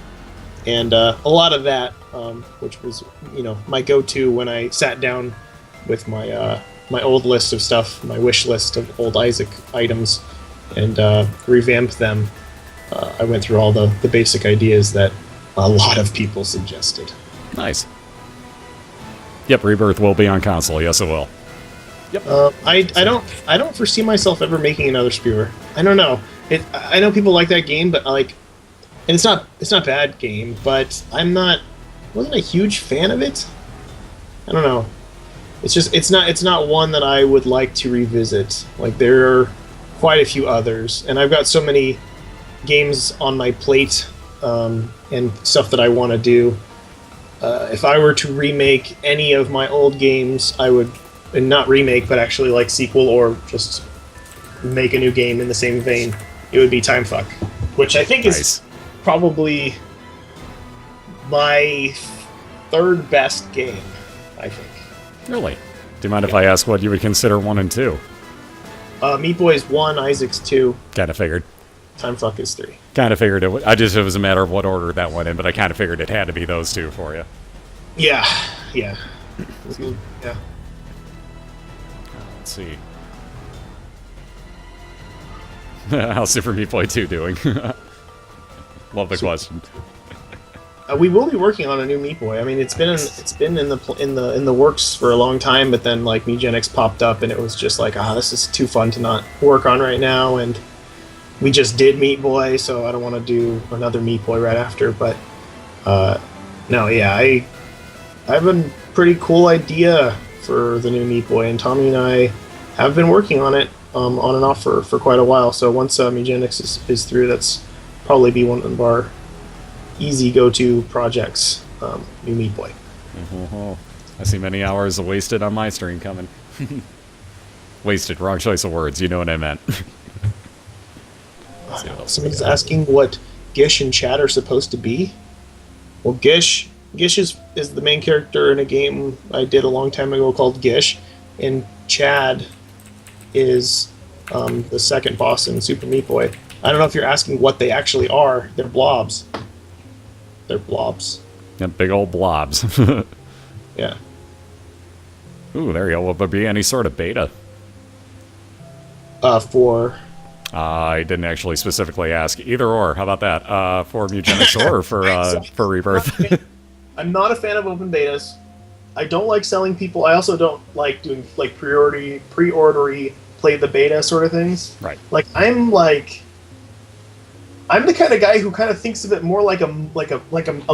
and a lot of that, which was my go-to when I sat down with my my old list of stuff, my wish list of old Isaac items, and revamped them. I went through all the basic ideas that a lot of people suggested. Nice. Yep, Rebirth will be on console. Yes, it will. Yep. I don't foresee myself ever making another Spewer. I don't know. I know people like that game, but and it's not a bad game, but wasn't a huge fan of it. I don't know. It's not one that I would like to revisit. Like, there are quite a few others, and I've got so many games on my plate and stuff that I want to do. If I were to remake any of my old games, I would, and not remake, but actually like sequel or just make a new game in the same vein. it would be Time Fuck, which I think is Nice. probably my third best game, I think. Really? Do you mind if I ask what you would consider 1 and 2? Meat Boy is 1, Isaac's 2, Kind of figured. Time Fuck is 3. Kind of figured it. It was a matter of what order that went in, but I kind of figured it had to be those two for you. Yeah, yeah. Yeah. Let's see. How's Super Meat Boy 2 doing? Love the question. We will be working on a new Meat Boy. I mean, it's been in the works for a long time, but then like Megenix popped up, and it was just like, this is too fun to not work on right now. And we just did Meat Boy, so I don't want to do another Meat Boy right after. But no, yeah, I have a pretty cool idea for the new Meat Boy, and Tommy and I have been working on it on and off for quite a while. So once Megenix is through, that's probably be one of our easy go-to projects, new Meat Boy. I see many hours wasted on my stream coming. Wasted, wrong choice of words. You know what I meant. Somebody's asking what Gish and Chad are supposed to be. Well, Gish is the main character in a game I did a long time ago called Gish, and Chad is the second boss in Super Meat Boy. I don't know if you're asking what they actually are. They're blobs. They're blobs. Yeah, big old blobs. Yeah. Ooh, there you go. Will there be any sort of beta? For I didn't actually specifically ask. Either or. How about that? For Megenix or for Rebirth? I'm not a fan of open betas. I don't like selling people. I also don't like doing like pre-ordery, play the beta sort of things. Right. Like I'm the kind of guy who kind of thinks of it more like a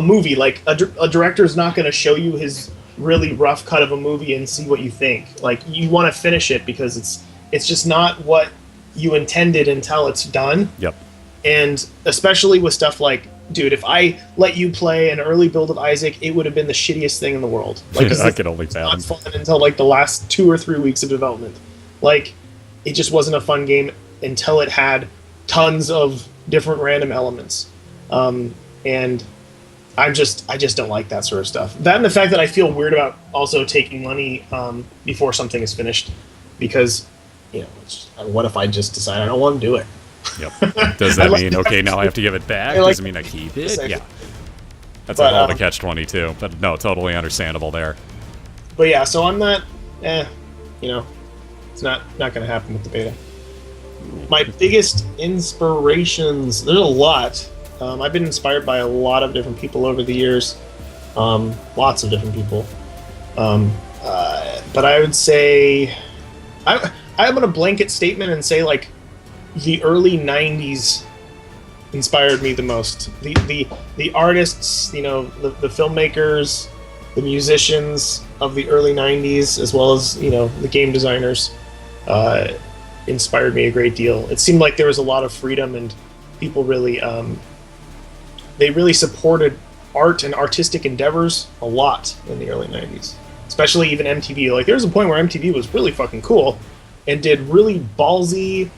movie. Like a director's not going to show you his really rough cut of a movie and see what you think. Like you want to finish it because it's just not what you intended until it's done. Yep. And especially with stuff like, dude, if I let you play an early build of Isaac, it would have been the shittiest thing in the world. Like I could only it's not fathom. fun until like the last 2 or 3 weeks of development. Like it just wasn't a fun game until it had tons of different random elements. And I just don't like that sort of stuff. That and the fact that I feel weird about also taking money before something is finished, because what if I just decide I don't want to do it? Yep. Does that mean, okay, now I have to give it back? Does it mean I keep it? Exactly. Yeah. That's a hell of a catch-22. But no, totally understandable there. But yeah, so I'm not, it's not going to happen with the beta. My biggest inspirations, there's a lot. I've been inspired by a lot of different people over the years. Lots of different people. But I would say, I'm going to blanket statement and say, like, the early 90s inspired me the most. The artists, the filmmakers, the musicians of the early 90s, as well as, the game designers, inspired me a great deal. It seemed like there was a lot of freedom, and people really, they really supported art and artistic endeavors a lot in the early 90s. Especially even MTV. Like, there was a point where MTV was really fucking cool and did really ballsy,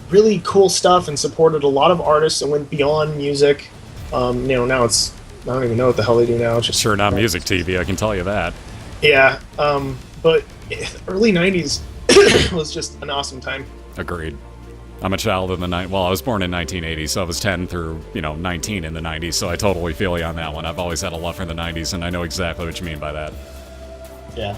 really cool stuff and supported a lot of artists and went beyond music. Now it's, I don't even know what the hell they do now. It's just Sure, not music TV, I can tell you that. Yeah, but early 90s was just an awesome time. Agreed. I'm a child of the well, I was born in 1980, so I was 10 through, 19 in the 90s, so I totally feel you on that one. I've always had a love for the 90s, and I know exactly what you mean by that. Yeah.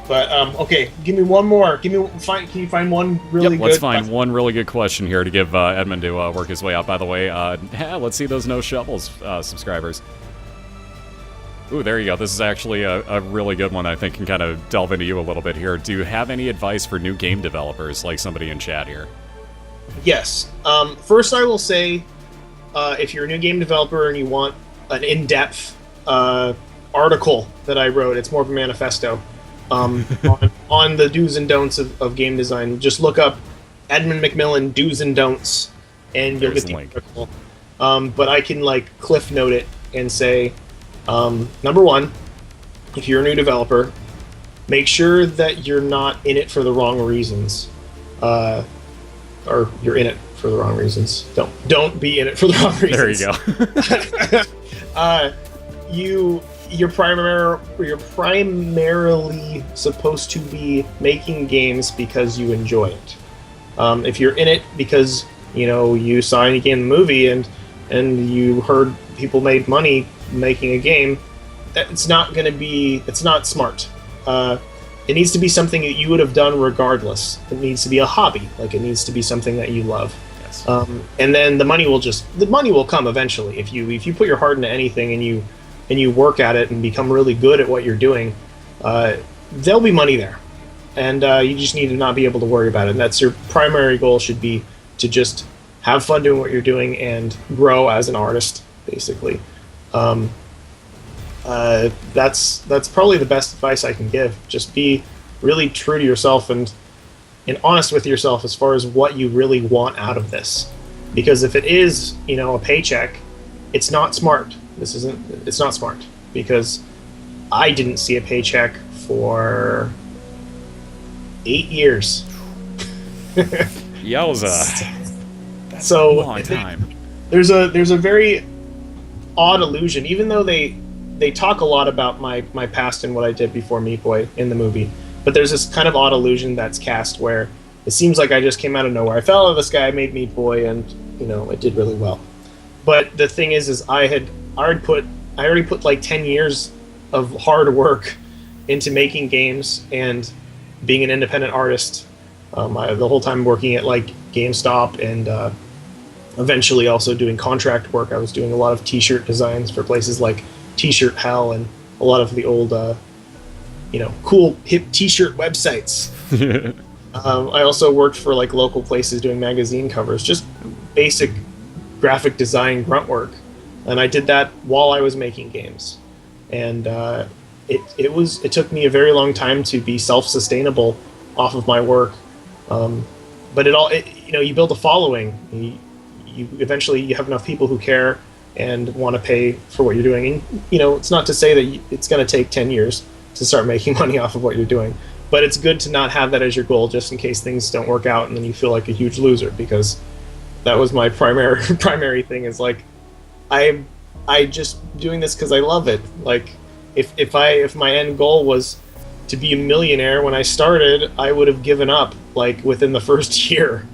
But okay, give me one more. Can you find one really good? Let's find one really good question here to give Edmund to work his way out. By the way, let's see those No Shovels subscribers. Ooh, there you go. This is actually a really good one. I think can kind of delve into you a little bit here. Do you have any advice for new game developers, like somebody in chat here? Yes. First, I will say, if you're a new game developer and you want an in-depth article that I wrote, it's more of a manifesto. On the do's and don'ts of game design. Just look up Edmund McMillan do's and don'ts, and you'll get the article. But I can cliff note it and say, number one, if you're a new developer, make sure that you're not in it for the wrong reasons. or you're in it for the wrong reasons. Don't be in it for the wrong reasons. There you go. You're primarily supposed to be making games because you enjoy it. If you're in it because you saw any game in the movie and you heard people made money making a game, it's not smart. It needs to be something that you would have done regardless. It needs to be a hobby. Like, it needs to be something that you love. Yes. And then the money will come eventually. If you put your heart into anything and you work at it and become really good at what you're doing, there'll be money there. And you just need to not be able to worry about it. And that's your primary goal, should be to just have fun doing what you're doing and grow as an artist, basically. That's probably the best advice I can give. Just be really true to yourself and honest with yourself as far as what you really want out of this. Because if it is, a paycheck, it's not smart. It's not smart, because I didn't see a paycheck for 8 years. Yowza. That's So a long time. There's a very odd illusion, even though they talk a lot about my past and what I did before Meat Boy in the movie, but there's this kind of odd illusion that's cast where it seems like I just came out of nowhere. I fell out of the sky, made Meat Boy, and it did really well. But the thing is I already put like 10 years of hard work into making games and being an independent artist. The whole time working at like GameStop and eventually also doing contract work. I was doing a lot of T-shirt designs for places like T-shirt Hell and a lot of the old, cool hip T-shirt websites. I also worked for like local places doing magazine covers, just basic graphic design grunt work, and I did that while I was making games. And it took me a very long time to be self-sustainable off of my work. But you build a following. You eventually you have enough people who care and want to pay for what you're doing. And it's not to say that it's going to take 10 years to start making money off of what you're doing, but it's good to not have that as your goal, just in case things don't work out and then you feel like a huge loser. Because that was my primary thing, is like I just doing this because I love it. Like if my end goal was to be a millionaire when I started, I would have given up like within the first year.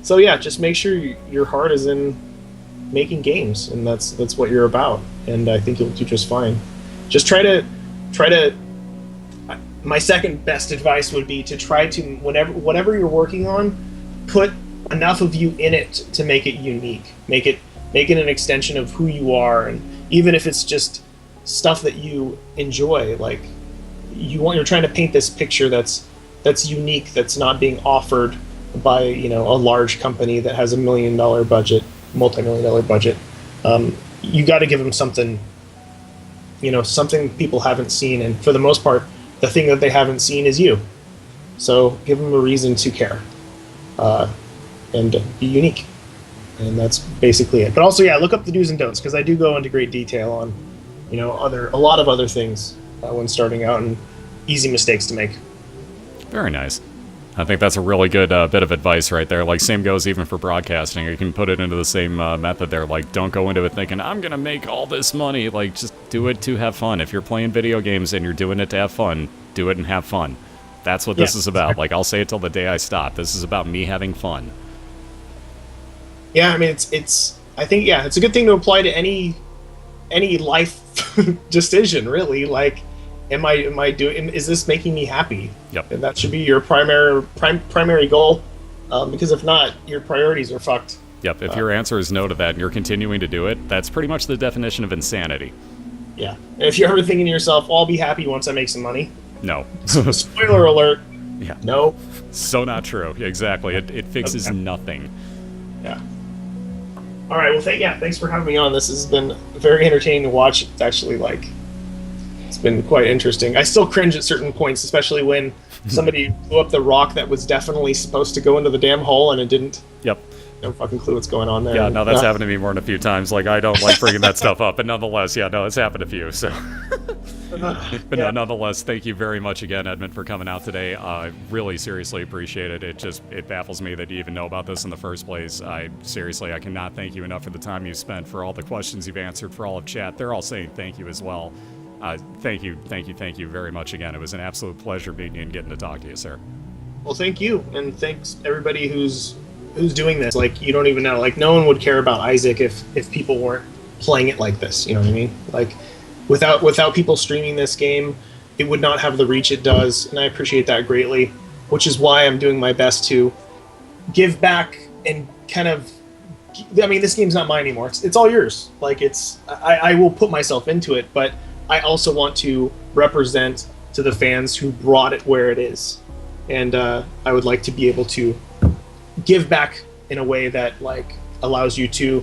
So yeah, just make sure your heart is in making games, and that's what you're about, and I think you'll do just fine. Just try to. My second best advice would be to try to, whatever you're working on, put enough of you in it to make it unique. Make it an extension of who you are, and even if it's just stuff that you enjoy, like you're trying to paint this picture that's unique, that's not being offered by a large company that has $1 million budget, multi-million-dollar budget. You got to give them something, something people haven't seen, and for the most part, the thing that they haven't seen is you. So give them a reason to care, and be unique, and that's basically it. But also, yeah, look up the do's and don'ts, because I do go into great detail on, a lot of other things when starting out, and easy mistakes to make. Very nice. I think that's a really good bit of advice right there. Like, same goes even for broadcasting. You can put it into the same method there. Like, don't go into it thinking, I'm going to make all this money. Like, just do it to have fun. If you're playing video games and you're doing it to have fun, do it and have fun. That's what this is about. Like, I'll say it till the day I stop. This is about me having fun. Yeah, I mean, I think it's a good thing to apply to any life decision, really. Like, is this making me happy? Yep. And that should be your primary goal, because if not, your priorities are fucked. Yep, if your answer is no to that and you're continuing to do it, that's pretty much the definition of insanity. Yeah. And if you're ever thinking to yourself, I'll be happy once I make some money. No. Spoiler alert. Yeah. No. So not true. Exactly. It fixes nothing. Yeah. All right, well, thanks for having me on. This has been very entertaining to watch. It's actually, it's been quite interesting. I still cringe at certain points, especially when somebody blew up the rock that was definitely supposed to go into the damn hole and it didn't. Yep. No fucking clue what's going on there. Yeah, no, that's happened to me more than a few times. Like, I don't like bringing that stuff up, but nonetheless, it's happened a few, so. But no, nonetheless, thank you very much again, Edmund, for coming out today. Really seriously appreciate it. It baffles me that you even know about this in the first place. I cannot thank you enough for the time you spent, for all the questions you've answered, for all of chat. They're all saying thank you as well. Thank you very much again. It was an absolute pleasure meeting you and getting to talk to you, sir. Well, thank you, and thanks everybody who's doing this. Like, you don't even know. Like, no one would care about Isaac if people weren't playing it like this. You know what I mean? Like, without people streaming this game, it would not have the reach it does, and I appreciate that greatly. Which is why I'm doing my best to give back and kind of. I mean, this game's not mine anymore. It's all yours. Like, I will put myself into it, but I also want to represent to the fans who brought it where it is. And I would like to be able to give back in a way that like allows you to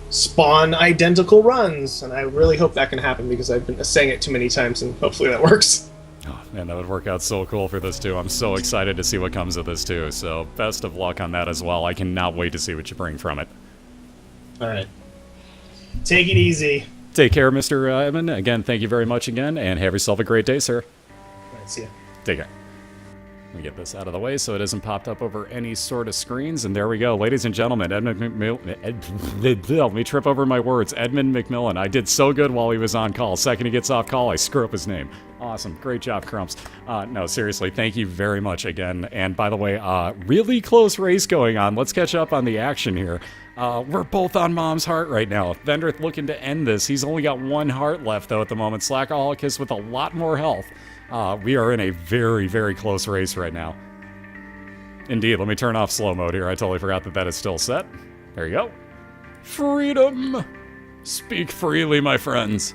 spawn identical runs, and I really hope that can happen because I've been saying it too many times, and hopefully that works. Oh man, that would work out so cool for this too. I'm so excited to see what comes of this too. So best of luck on that as well. I cannot wait to see what you bring from it. All right, take it easy. Take care, Mr. Edmund. Again, thank you very much again, and have yourself a great day, sir. All right, see ya. Take care. Let me get this out of the way so it isn't popped up over any sort of screens. And there we go. Ladies and gentlemen, Edmund McMillan. Let me trip over my words. Edmund McMillan. I did so good while he was on call. Second he gets off call, I screw up his name. Awesome. Great job, Crumps. No, seriously, thank you very much again. And by the way, really close race going on. Let's catch up on the action here. We're both on Mom's heart right now. Vendryth looking to end this. He's only got one heart left, though, at the moment. Slackaholicus with a lot more health. We are in a very, very close race right now. Indeed, let me turn off slow mode here. I totally forgot that is still set. There you go. Freedom! Speak freely, my friends.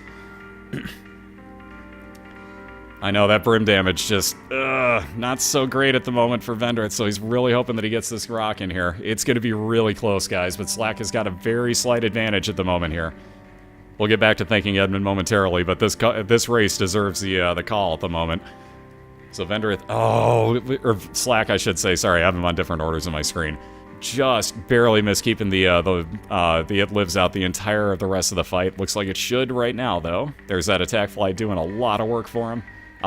I know that brim damage just, not so great at the moment for Vendryth, so he's really hoping that he gets this rock in here. It's going to be really close, guys, but Slack has got a very slight advantage at the moment here. We'll get back to thanking Edmund momentarily, but this race deserves the call at the moment. So Vendryth, or Slack, I should say. Sorry, I have them on different orders on my screen. Just barely missed keeping the it lives out the entire of the rest of the fight. Looks like it should right now, though. There's that attack flight doing a lot of work for him.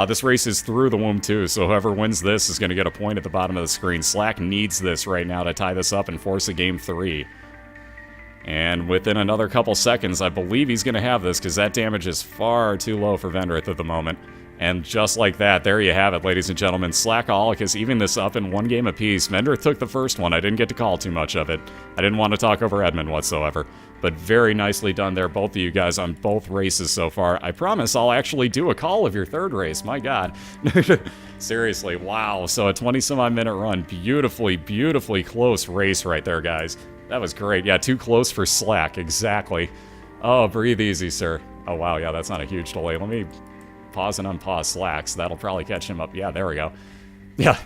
This race is through the womb, too, so whoever wins this is going to get a point at the bottom of the screen. Slack needs this right now to tie this up and force a game 3. And within another couple seconds, I believe he's going to have this, because that damage is far too low for Vendryth at the moment. And just like that, there you have it, ladies and gentlemen. Slackaholicus even this up in one game apiece. Vendryth took the first one. I didn't get to call too much of it. I didn't want to talk over Edmund whatsoever. But very nicely done there, both of you guys, on both races so far. I promise I'll actually do a call of your third race. My God. Seriously, wow. So a 20-some-odd minute run. Beautifully, beautifully close race right there, guys. That was great. Yeah, too close for Slack. Exactly. Oh, breathe easy, sir. Oh, wow. Yeah, that's not a huge delay. Let me pause and unpause Slacks. That'll probably catch him up. Yeah, there we go. Yeah.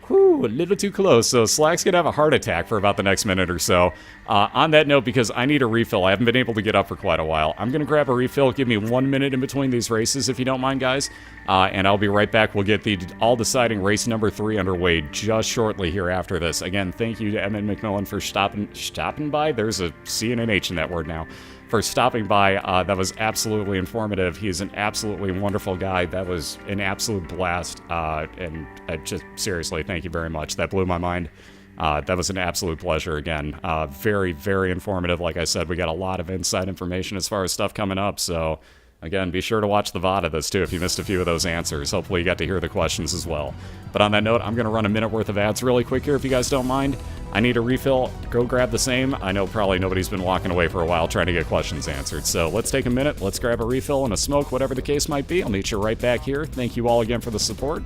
Whew, a little too close. So Slack's going to have a heart attack for about the next minute or so. On that note, because I need a refill, I haven't been able to get up for quite a while. I'm going to grab a refill. Give me 1 minute in between these races, if you don't mind, guys. And I'll be right back. We'll get the all-deciding race number 3 underway just shortly here after this. Again, thank you to Edmund McMillan for stopping by. There's a C and an H in that word now. For stopping by. That was absolutely informative. He's an absolutely wonderful guy. That was an absolute blast. And just seriously, thank you very much. That blew my mind. That was an absolute pleasure again. Very, very informative. Like I said, we got a lot of inside information as far as stuff coming up. So again, be sure to watch the VOD of this too if you missed a few of those answers. Hopefully you got to hear the questions as well. But on that note, I'm going to run a minute worth of ads really quick here if you guys don't mind. I need a refill. Go grab the same. I know probably nobody's been walking away for a while trying to get questions answered. So let's take a minute. Let's grab a refill and a smoke, whatever the case might be. I'll meet you right back here. Thank you all again for the support.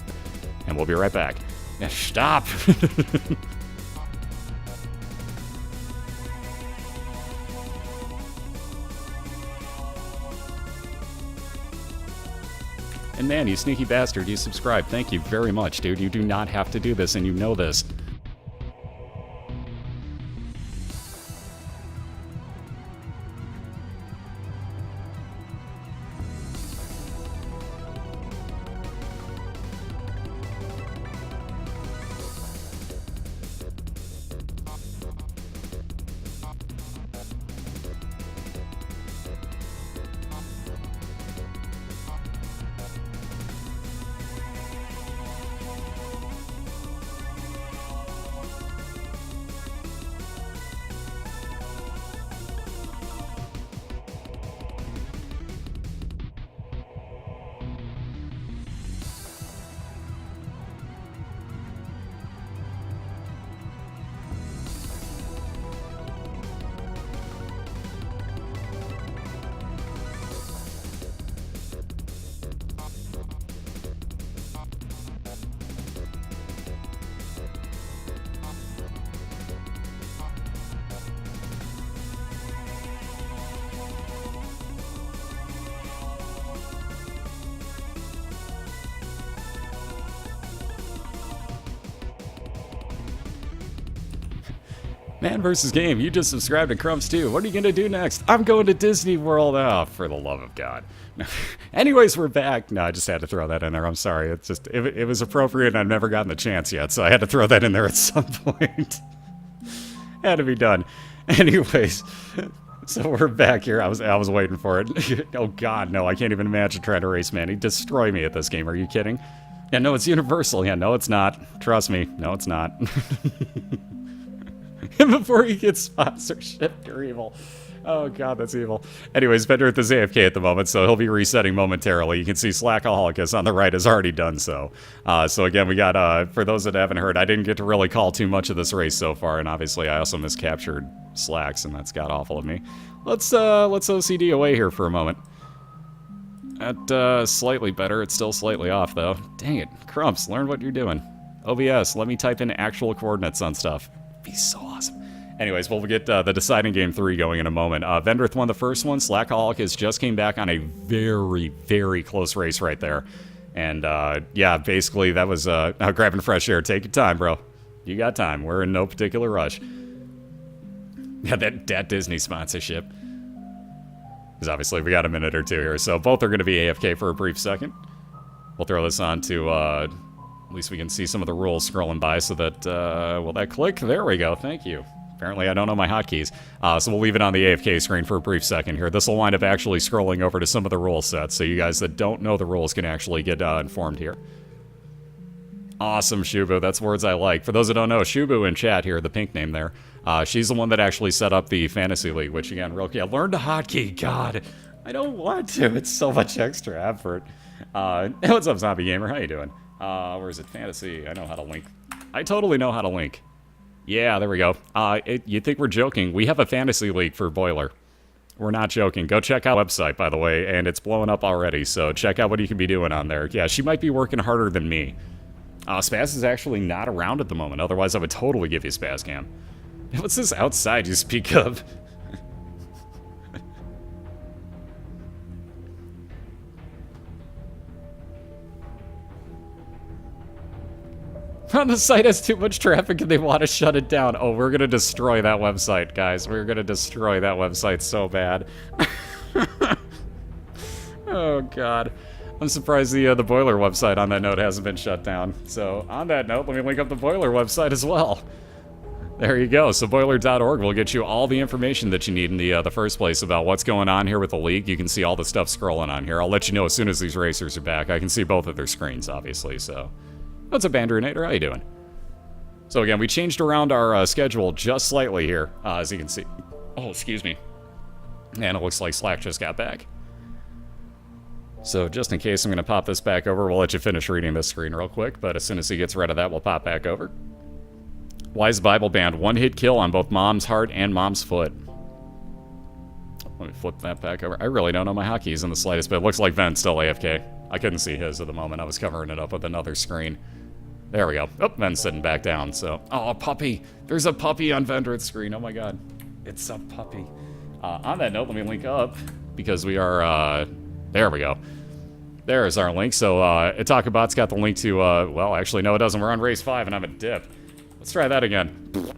And we'll be right back. Yeah, stop. And man, you sneaky bastard, you subscribed. Thank you very much, dude. You do not have to do this, and you know this. Man versus game, you just subscribed to Crumbs too. What are you gonna do next? I'm going to Disney World. Oh, for the love of God. Anyways, we're back. No, I just had to throw that in there. I'm sorry. It's just, it was appropriate and I've never gotten the chance yet, so I had to throw that in there at some point. Had to be done. Anyways, so we're back here. I was waiting for it. Oh God, no, I can't even imagine trying to race, man. He'd destroy me at this game. Are you kidding? Yeah, no, it's Universal. Yeah, no, it's not. Trust me. No, it's not. Before he gets sponsorship, you're evil. Oh God, that's evil. Anyways, Vendryth is AFK at the moment, so he'll be resetting momentarily. You can see Slackaholicus on the right has already done so. So again, we got, for those that haven't heard, I didn't get to really call too much of this race so far, and obviously I also miscaptured Slacks, and that's god awful of me. Let's OCD away here for a moment. At slightly better, it's still slightly off though. Dang it, Crumps, learn what you're doing. OBS, let me type in actual coordinates on stuff. Be so awesome. Anyways, we'll get the deciding game 3 going in a moment. Vendryth won the first one. Slackaholicus just came back on a very, very close race right there. And yeah, basically that was grabbing fresh air. Take your time, bro. You got time. We're in no particular rush. Yeah, that Disney sponsorship. Because obviously we got a minute or two here. So both are going to be AFK for a brief second. We'll throw this on to... at least we can see some of the rules scrolling by so that, will that click? There we go, thank you. Apparently I don't know my hotkeys. So we'll leave it on the AFK screen for a brief second here. This will wind up actually scrolling over to some of the rule sets, so you guys that don't know the rules can actually get informed here. Awesome, Shubu, that's words I like. For those that don't know, Shubu in chat here, the pink name there, she's the one that actually set up the Fantasy League, which again, real quick, learn the hotkey, God. I don't want to, it's so much extra effort. What's up, Zombie Gamer, how you doing? Where is it? Fantasy. I know how to link. I totally know how to link. Yeah, there we go. You'd think we're joking. We have a fantasy league for BOILeR. We're not joking. Go check out the website, by the way, and it's blowing up already, so check out what you can be doing on there. Yeah, she might be working harder than me. Spaz is actually not around at the moment. Otherwise, I would totally give you Spaz Cam. What's this outside you speak of? The site has too much traffic and they want to shut it down. Oh, we're going to destroy that website, guys. We're going to destroy that website so bad. Oh, God. I'm surprised the BOILeR website on that note hasn't been shut down. So, on that note, let me link up the BOILeR website as well. There you go. So, BOILeR.org will get you all the information that you need in the first place about what's going on here with the league. You can see all the stuff scrolling on here. I'll let you know as soon as these racers are back. I can see both of their screens, obviously, so... What's up, Andrewnator? How you doing? So again, we changed around our schedule just slightly here, as you can see. Oh, excuse me. And it looks like Slack just got back. So just in case, I'm going to pop this back over. We'll let you finish reading this screen real quick, but as soon as he gets rid of that, we'll pop back over. Wise Bible Band, one-hit kill on both Mom's Heart and Mom's Foot. Let me flip that back over. I really don't know my hotkeys in the slightest, but it looks like Ven's still AFK. I couldn't see his at the moment. I was covering it up with another screen. There we go. Oh, Ven's sitting back down, so... Oh, a puppy! There's a puppy on Vendryth's screen. Oh my God. It's a puppy. On that note, let me link up, because we are, there we go. There's our link. So, Itakabot's got the link to, well, actually, no, it doesn't. We're on race 5, and I'm a dip. Let's try that again.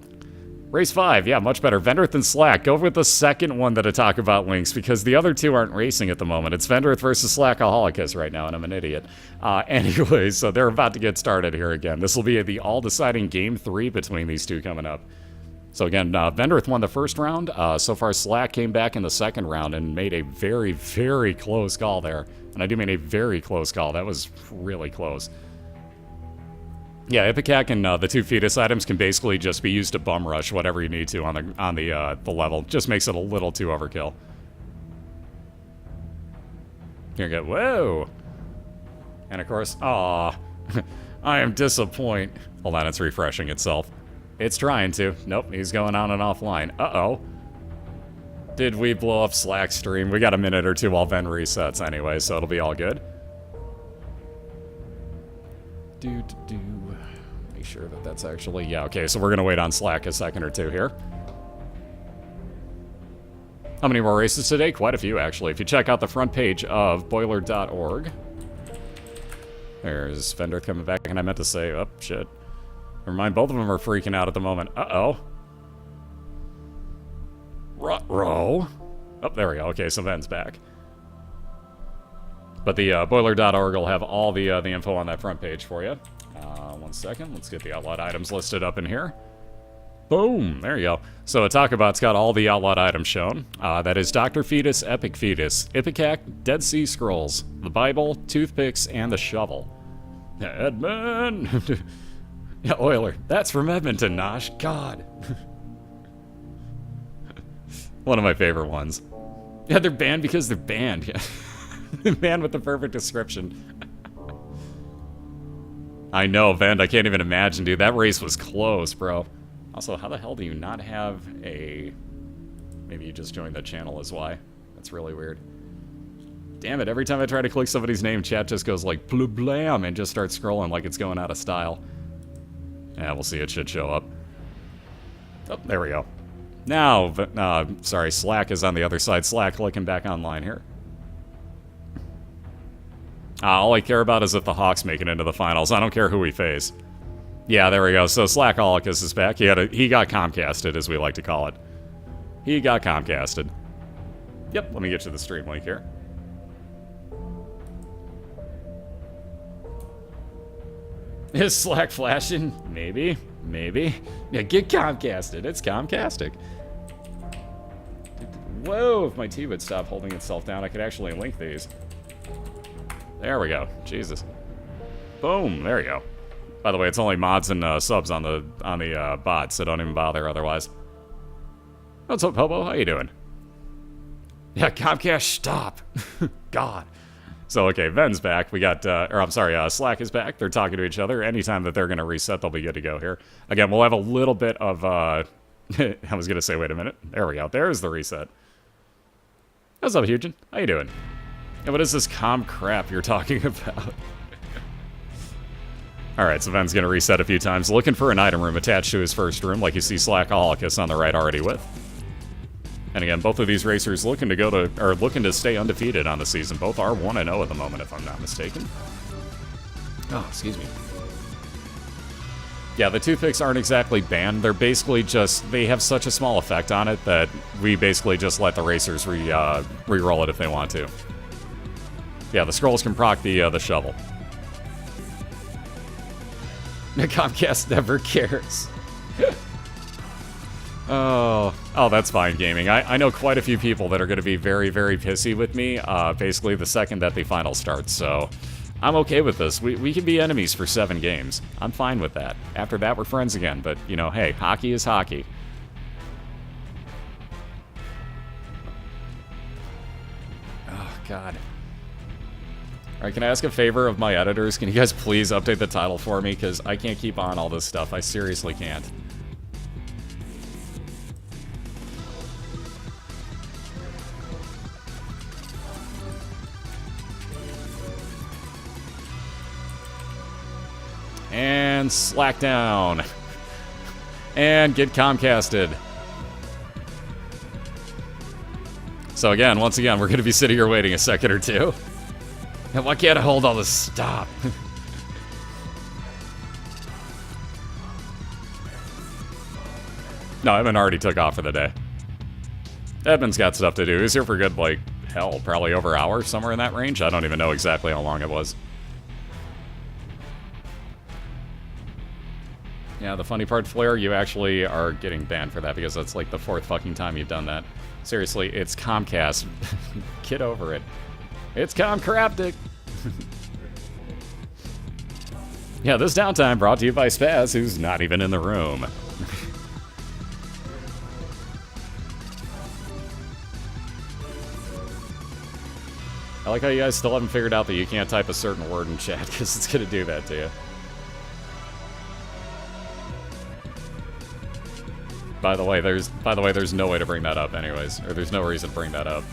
Race 5, yeah, much better. Vendryth and Slack. Go with the second one that Itakabot links, because the other two aren't racing at the moment. It's Vendryth versus Slackaholicus right now, and I'm an idiot. Anyway, so they're about to get started here again. This will be the all-deciding Game 3 between these two coming up. So again, Vendryth won the first round. So far, Slack came back in the second round and made a very, very close call there. And I do mean a very close call. That was really close. Yeah, Ipecac and the two fetus items can basically just be used to bum rush whatever you need to on the level. Just makes it a little too overkill. Here we go. Whoa! And of course, aw, I am disappointed. Hold on, it's refreshing itself. It's trying to. Nope, he's going on and offline. Uh-oh. Did we blow up Slack stream? We got a minute or two while Ven resets anyway, so it'll be all good. Make sure that that's actually... Yeah, okay, so we're going to wait on Slack a second or two here. How many more races today? Quite a few, actually. If you check out the front page of BOILeR.org. There's Vendryth coming back, and I meant to say... Oh, shit. Never mind, both of them are freaking out at the moment. Uh-oh. Row. Oh, there we go. Okay, so Ven's back. But the boiler.org will have all the info on that front page for you. 1 second. Let's get the outlawed items listed up in here. Boom! There you go. So Atakabot's got all the outlawed items shown. That is Dr. Fetus, Epic Fetus, Ipecac, Dead Sea Scrolls, the Bible, toothpicks, and the shovel. Edmund! Yeah, Oiler. That's from Edmonton, Nosh. God. One of my favorite ones. Yeah, they're banned because they're banned. Yeah. Man with the perfect description. I know, Vend. I can't even imagine, dude. That race was close, bro. Also, how the hell do you not have a... Maybe you just joined the channel as why. That's really weird. Damn it, every time I try to click somebody's name, chat just goes like, blam, and just starts scrolling like it's going out of style. Yeah, we'll see. It should show up. Oh, there we go. Now, sorry, Slack is on the other side. Slack clicking back online here. All I care about is if the Hawks make it into the finals. I don't care who we face. Yeah, there we go. So Slackaholicus is back. He got Comcasted, as we like to call it. He got Comcasted. Yep, let me get you the stream link here. Is Slack flashing? Maybe. Maybe. Yeah, get Comcasted. It's Comcastic. Whoa, if my T would stop holding itself down, I could actually link these. There we go. Jesus. Boom. There you go. By the way, it's only mods and subs on the bot, so don't even bother otherwise. What's up, Hobo? How you doing? Yeah, Comcast, stop. God. So, okay, Ven's back. We got, Slack is back. They're talking to each other. Anytime that they're going to reset, they'll be good to go here. Again, we'll have a little bit of, I was going to say, wait a minute. There we go. There's the reset. What's up, Hugin? How you doing? Yeah, what is this com crap you're talking about? Alright, so Ven's going to reset a few times. Looking for an item room attached to his first room, like you see Slackaholicus on the right already with. And again, both of these racers looking to stay undefeated on the season. Both are 1-0 at the moment, if I'm not mistaken. Oh, excuse me. Yeah, the toothpicks aren't exactly banned. They're basically just, they have such a small effect on it that we basically just let the racers re-roll it if they want to. Yeah, the scrolls can proc the shovel. Comcast never cares. Oh, that's fine, gaming. I know quite a few people that are going to be very, very pissy with me, basically the second that the final starts, so I'm okay with this. We can be enemies for 7 games. I'm fine with that. After that, we're friends again, but, you know, hey, hockey is hockey. Oh, God. Alright, can I ask a favor of my editors? Can you guys please update the title for me? Because I can't keep on all this stuff. I seriously can't. And Slack down. And get Comcasted. So again, once again, we're going to be sitting here waiting a second or two. And why can't I hold all this? Stop. No, Edmund already took off for the day. Edmund's got stuff to do. He was here for good, like, hell, probably over an hour, somewhere in that range. I don't even know exactly how long it was. Yeah, the funny part, Flair, you actually are getting banned for that because that's like the 4th fucking time you've done that. Seriously, it's Comcast. Get over it. It's Comcraptic. Yeah, this downtime brought to you by Spaz, who's not even in the room. I like how you guys still haven't figured out that you can't type a certain word in chat, because it's going to do that to you. By the way, there's no way to bring that up anyways, or there's no reason to bring that up.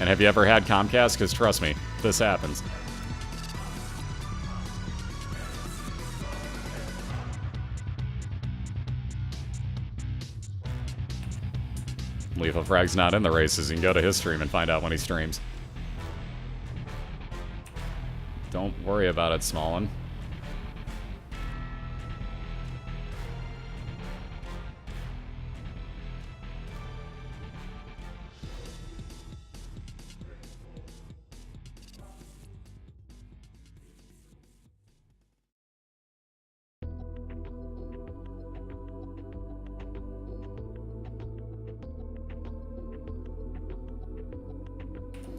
And have you ever had Comcast? Because trust me, this happens. Lethal Frag's not in the races. You can go to his stream and find out when he streams. Don't worry about it, Smallin.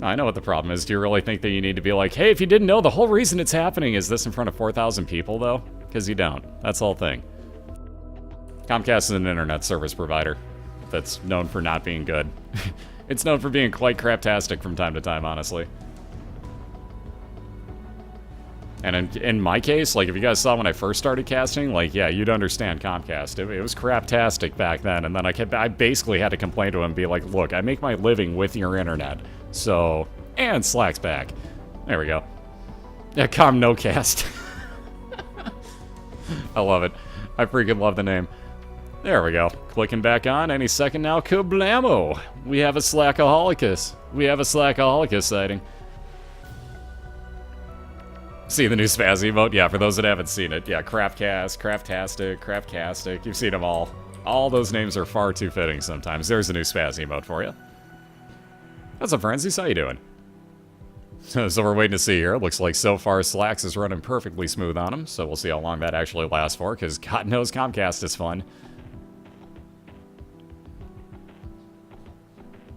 I know what the problem is. Do you really think that you need to be like, hey, if you didn't know, the whole reason it's happening is this in front of 4,000 people, though? Because you don't. That's the whole thing. Comcast is an internet service provider that's known for not being good. It's known for being quite craptastic from time to time, honestly. And in my case, like, if you guys saw when I first started casting, like, yeah, you'd understand Comcast. It was craptastic back then, and then I basically had to complain to him and be like, look, I make my living with your internet, so... And Slack's back. There we go. Yeah, NoCast. I love it. I freaking love the name. There we go. Clicking back on any second now. Kablamo! We have a Slackaholicus. We have a Slackaholicus sighting. See the new spazzy emote? Yeah, for those that haven't seen it. Yeah, Craftcast, Craftastic, Craftcastic. You've seen them all. All those names are far too fitting sometimes. There's a new spazzy emote for you. What's up, Frenzies? How you doing? So we're waiting to see here. Looks like so far Slacks is running perfectly smooth on him, so we'll see how long that actually lasts for, because God knows Comcast is fun.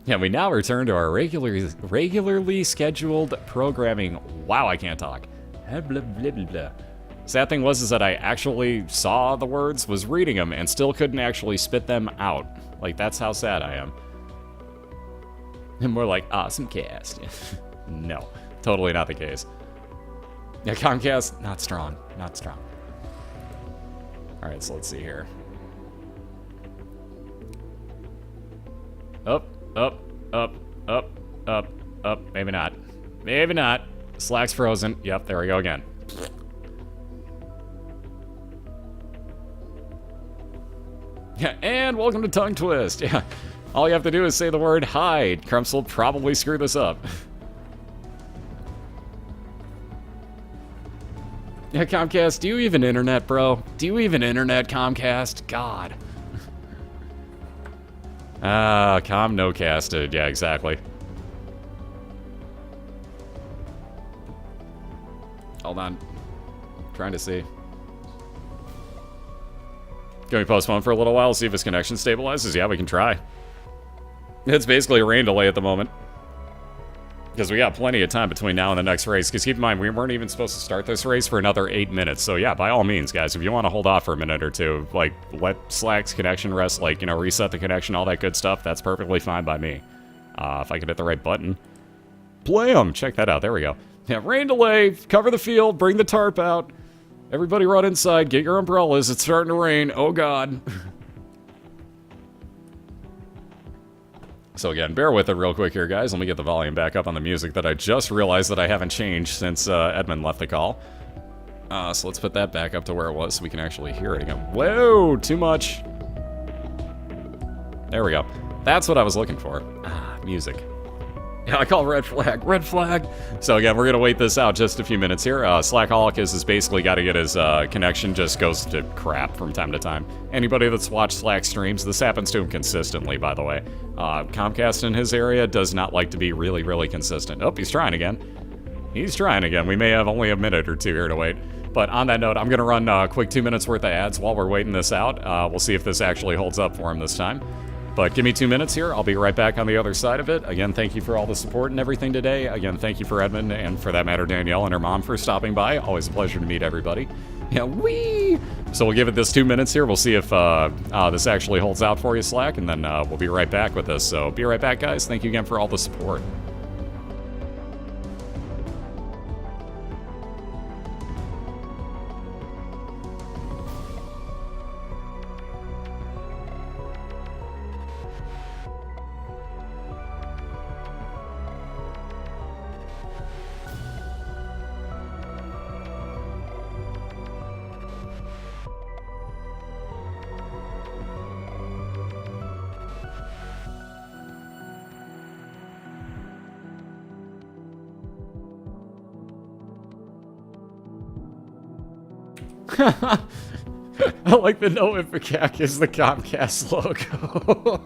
Yeah, we now return to our regularly scheduled programming. Wow, I can't talk. Blah, blah, blah, blah. Sad thing was is that I actually saw the words, was reading them, and still couldn't actually spit them out. Like, that's how sad I am. And more like, awesome cast. No, totally not the case. Yeah, Comcast, not strong. Not strong. Alright, so let's see here. Up, up, up, up, up, up. Maybe not. Maybe not. Slack's frozen. Yep, there we go again. Yeah, and welcome to Tongue Twist. Yeah, all you have to do is say the word hi. Crumps will probably screw this up. Yeah, Comcast, do you even internet, bro? Do you even internet, Comcast? God. NoCasted. Yeah, exactly. Hold on. Trying to see. Can we postpone for a little while, see if his connection stabilizes? Yeah, we can try. It's basically a rain delay at the moment. Because we got plenty of time between now and the next race. Because keep in mind, we weren't even supposed to start this race for another 8 minutes. So yeah, by all means, guys, if you want to hold off for a minute or two, like, let Slack's connection rest, like, you know, reset the connection, all that good stuff, that's perfectly fine by me. If I could hit the right button. Play 'em! Check that out, there we go. Yeah, rain delay, cover the field, bring the tarp out. Everybody run inside, get your umbrellas, it's starting to rain, oh god. So again, bear with it real quick here, guys. Let me get the volume back up on the music that I just realized that I haven't changed since Edmund left the call. So let's put that back up to where it was so we can actually hear it again. Whoa, too much. There we go. That's what I was looking for. Ah, music. Yeah, I call red flag. Red flag! So again, we're going to wait this out just a few minutes here. Slackaholicus has basically got to get his connection, just goes to crap from time to time. Anybody that's watched Slack streams, this happens to him consistently, by the way. Comcast in his area does not like to be really, really consistent. Oh, he's trying again. He's trying again. We may have only a minute or two here to wait. But on that note, I'm going to run a quick 2 minutes worth of ads while we're waiting this out. We'll see if this actually holds up for him this time. But give me 2 minutes here. I'll be right back on the other side of it. Again, thank you for all the support and everything today. Again, thank you for Edmund and, for that matter, Danielle and her mom for stopping by. Always a pleasure to meet everybody. Yeah, wee! So we'll give it this 2 minutes here. We'll see if this actually holds out for you, Slack, and then we'll be right back with this. So be right back, guys. Thank you again for all the support. I like the no Ipecac is the Comcast logo.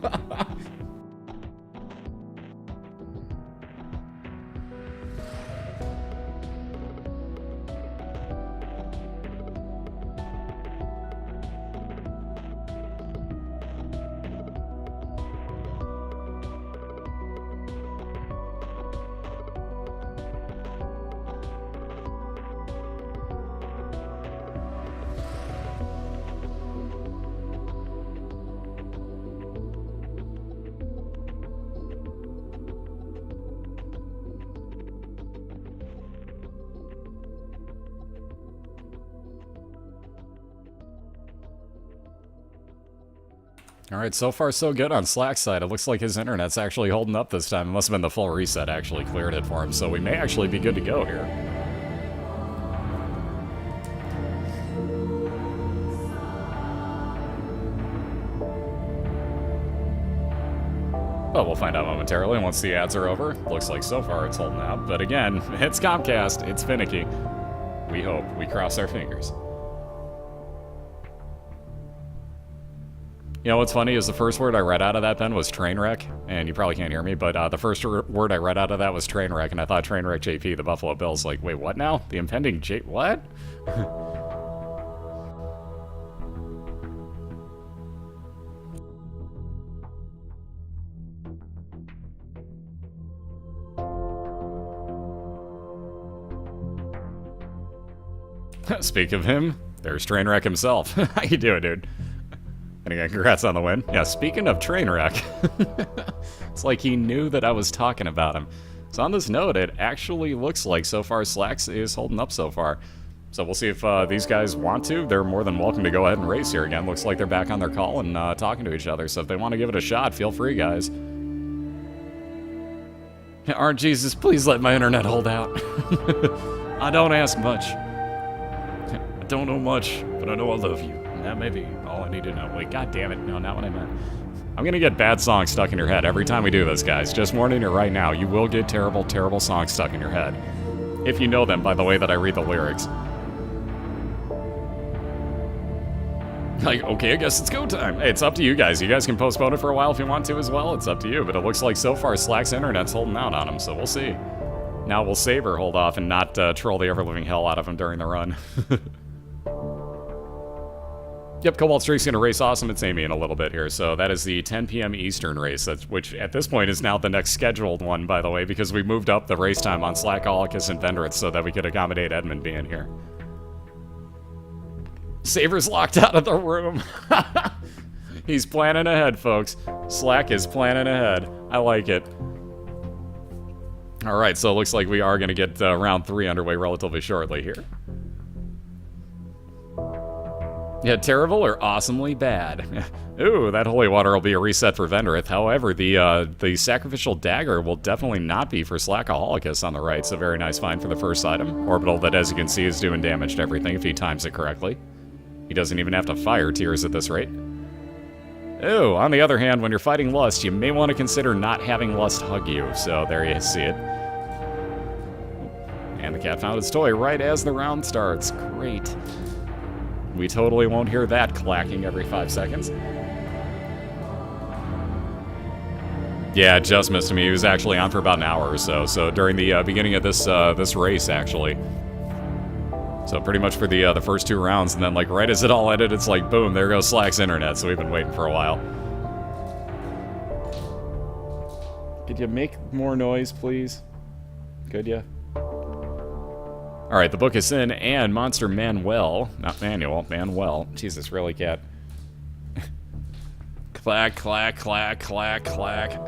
Alright, so far so good on Slack's side. It looks like his internet's actually holding up this time. It must have been the full reset actually cleared it for him, so we may actually be good to go here. Well, we'll find out momentarily once the ads are over. Looks like so far it's holding out, but again, it's Comcast, it's finicky. We hope, we cross our fingers. You know what's funny is the first word I read out of that, Ben, was train wreck, and you probably can't hear me, but the first word I read out of that was train wreck, and I thought train wreck JP, the Buffalo Bills, like, wait, what now? The impending what? Speak of him, there's Trainwreck himself. How you doing, dude? And again, congrats on the win. Yeah, speaking of Trainwreck, it's like he knew that I was talking about him. So on this note, it actually looks like so far Slacks is holding up so far. So we'll see if these guys want to. They're more than welcome to go ahead and race here again. Looks like they're back on their call and talking to each other. So if they want to give it a shot, feel free, guys. Aren't Jesus, please let my internet hold out. I don't ask much. I don't know much, but I know I love you. And that may be all I need to know. Wait, god damn it. No, not what I meant. I'm gonna get bad songs stuck in your head every time we do this, guys. Just warning you right now, you will get terrible, terrible songs stuck in your head. If you know them by the way that I read the lyrics. Like, okay, I guess it's go time. Hey, it's up to you guys. You guys can postpone it for a while if you want to as well. It's up to you, but it looks like so far Slack's internet's holding out on him, so we'll see. Now will Saber hold off and not troll the ever-living hell out of him during the run. Yep, Cobalt Streak's going to race awesome. It's Amy in a little bit here. So that is the 10 p.m. Eastern race, which at this point is now the next scheduled one, by the way, because we moved up the race time on Slackaholicus and Vendryth so that we could accommodate Edmund being here. Saber's locked out of the room. He's planning ahead, folks. Slack is planning ahead. I like it. All right, so it looks like we are going to get round 3 underway relatively shortly here. Yeah, terrible or awesomely bad. Ooh, that holy water will be a reset for Vendryth. However, the sacrificial dagger will definitely not be for Slackaholicus on the right, so very nice find for the first item. Orbital that, as you can see, is doing damage to everything if he times it correctly. He doesn't even have to fire tears at this rate. Ooh, on the other hand, when you're fighting Lust, you may want to consider not having Lust hug you, so there you see it. And the cat found its toy right as the round starts. Great. We totally won't hear that clacking every 5 seconds. Yeah, just missed him. He was actually on for about an hour or so. So during the beginning of this race, actually. So pretty much for the first 2 rounds, and then like right as it all ended, it's like boom, there goes Slack's internet. So we've been waiting for a while. Could you make more noise, please? Could you? All right, the book is in, and Monster Manuel, not Manuel, Manuel. Jesus, really, cat. Clack, clack, clack, clack, clack.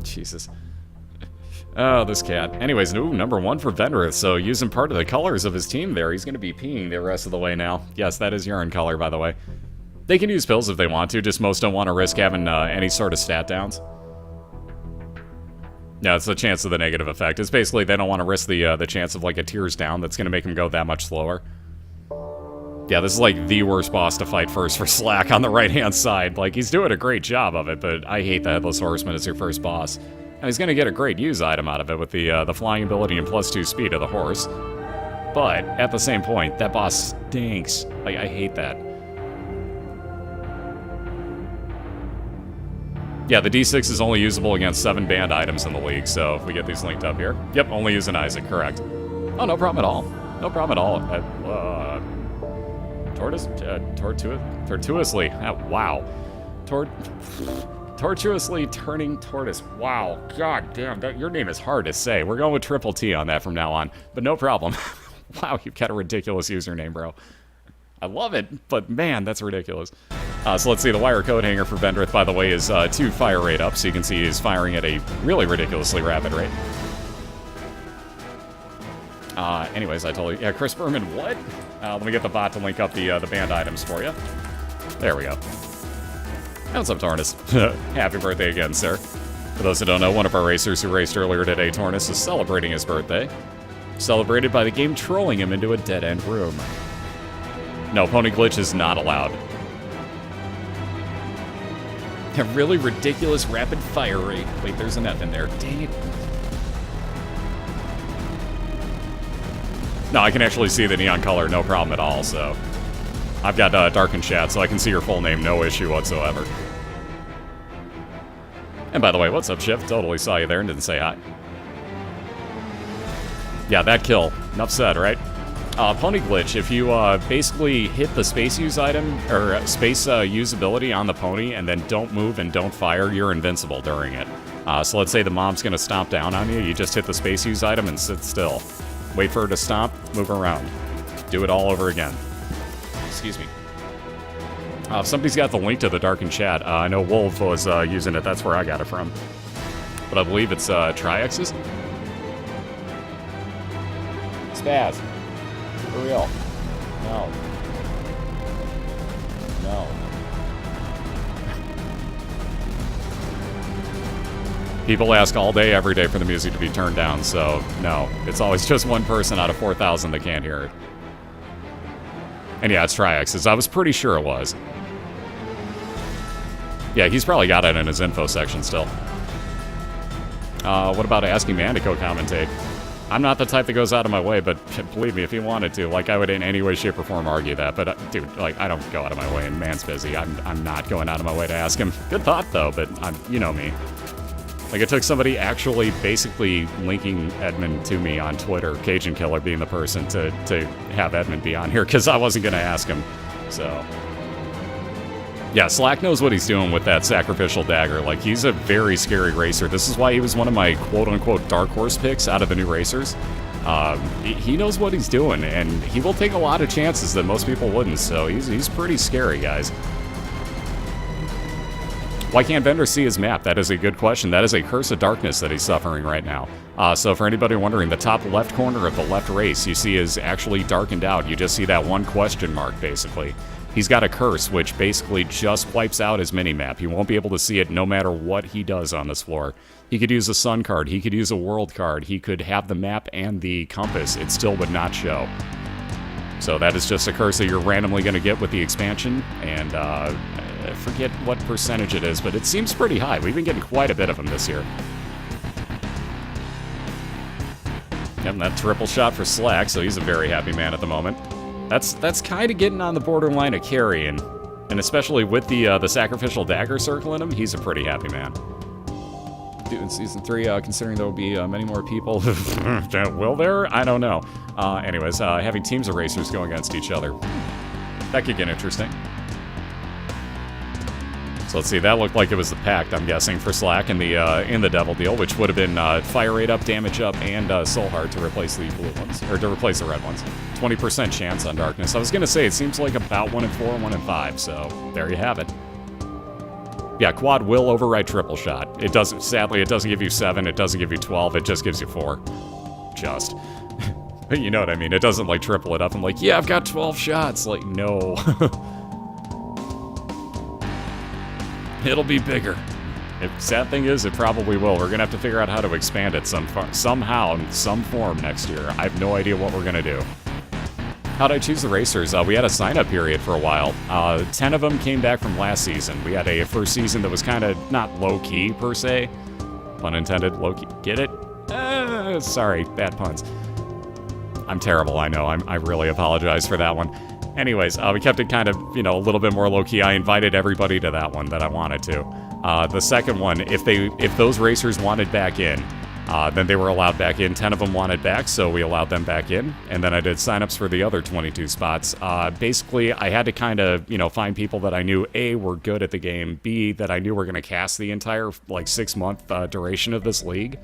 Jesus. Oh, this cat. Anyways, ooh, number 1 for Vendryth, so using part of the colors of his team there, he's going to be peeing the rest of the way now. Yes, that is urine color, by the way. They can use pills if they want to, just most don't want to risk having any sort of stat downs. Yeah, it's the chance of the negative effect. It's basically they don't want to risk the chance of like a tears down that's going to make him go that much slower. Yeah, this is like the worst boss to fight first for Slack on the right-hand side. Like, he's doing a great job of it, but I hate the Headless Horseman as your first boss. And he's going to get a great use item out of it with the flying ability and +2 speed of the horse. But, at the same point, that boss stinks. Like, I hate that. Yeah, the D6 is only usable against 7 banned items in the league, so if we get these linked up here. Yep, only using Isaac, correct. Oh, no problem at all. No problem at all. Tortuously. Wow. Tortuously turning tortoise. Wow. God damn, your name is hard to say. We're going with triple T on that from now on, but no problem. Wow, you've got a ridiculous username, bro. I love it, but man, that's ridiculous. So let's see, the wire coat hanger for Vendryth, by the way, is 2 fire rate up, so you can see he's firing at a really ridiculously rapid rate. Anyways, I told you. Yeah, Chris Berman, what? Let me get the bot to link up the band items for you. There we go. What's up, Tornus? Happy birthday again, sir. For those who don't know, one of our racers who raced earlier today, Tornus, is celebrating his birthday. Celebrated by the game trolling him into a dead-end room. No, pony glitch is not allowed. A really ridiculous rapid fire rate. Wait, there's an F in there. Dang it. No, I can actually see the neon color, no problem at all, so... I've got darkened chat, so I can see your full name, no issue whatsoever. And by the way, what's up, Shift? Totally saw you there and didn't say hi. Yeah, that kill. Enough said, right? Pony glitch, if you basically hit the space use item, or space use ability on the pony, and then don't move and don't fire, you're invincible during it. So let's say the mob's gonna stomp down on you, you just hit the space use item and sit still. Wait for her to stomp, move around. Do it all over again. Excuse me. If somebody's got the link to the darkened chat, I know Wolf was using it, that's where I got it from. But I believe it's Triex's. Spaz. For real. No. No. People ask all day, every day for the music to be turned down, so no. It's always just one person out of 4,000 that can't hear it. And yeah, it's Triex's. I was pretty sure it was. Yeah, he's probably got it in his info section still. What about asking Man to co-commentate? I'm not the type that goes out of my way, but believe me, if he wanted to, like, I would in any way, shape, or form argue that. But, dude, like, I don't go out of my way, and Man's busy. I'm not going out of my way to ask him. Good thought, though, but you know me. Like, it took somebody actually basically linking Edmund to me on Twitter, Cajun Killer being the person to have Edmund be on here, because I wasn't going to ask him, so... Yeah, Slack knows what he's doing with that sacrificial dagger. Like, he's a very scary racer. This is why he was one of my quote-unquote dark horse picks out of the new racers. He knows what he's doing, and he will take a lot of chances that most people wouldn't, so he's pretty scary, guys. Why can't Vendryth see his map? That is a good question. That is a curse of darkness that he's suffering right now. So for anybody wondering, the top left corner of the left race you see is actually darkened out. You just see that one question mark, basically. He's got a curse, which basically just wipes out his minimap. You won't be able to see it no matter what he does on this floor. He could use a sun card, he could use a world card, he could have the map and the compass. It still would not show. So that is just a curse that you're randomly going to get with the expansion, and I forget what percentage it is, but it seems pretty high. We've been getting quite a bit of them this year. And that triple shot for Slack, so he's a very happy man at the moment. That's kind of getting on the borderline of carrying, and especially with the sacrificial dagger circling him, he's a pretty happy man. Dude, in Season 3, considering there will be many more people, will there? I don't know. Anyways, having teams of racers going against each other, that could get interesting. So let's see, that looked like it was the Pact, I'm guessing, for Slack in the Devil deal, which would have been fire rate up, damage up, and soul heart to replace the blue ones, or to replace the red ones. 20% chance on darkness. I was gonna say, it seems like about 1 in 4 and 1 in 5, so there you have it. Yeah, quad will override triple shot. It doesn't, sadly, it doesn't give you 7, it doesn't give you 12, it just gives you 4. Just. You know what I mean? It doesn't, like, triple it up. I'm like, yeah, I've got 12 shots. Like, no. It'll be bigger. Sad thing is, it probably will. We're gonna have to figure out how to expand it somehow, in some form next year. I have no idea what we're gonna do. How'd I choose the racers? We had a sign-up period for a while. 10 of them came back from last season. We had a first season that was kind of not low-key, per se. Pun intended, low-key. Get it? Sorry, bad puns. I'm terrible, I know. I really apologize for that one. Anyways, we kept it kind of, you know, a little bit more low-key. I invited everybody to that one that I wanted to. The second one, if those racers wanted back in, then they were allowed back in. 10 of them wanted back, so we allowed them back in. And then I did signups for the other 22 spots. Basically, I had to kind of, you know, find people that I knew, A, were good at the game, B, that I knew were going to cast the entire, like, 6-month duration of this league.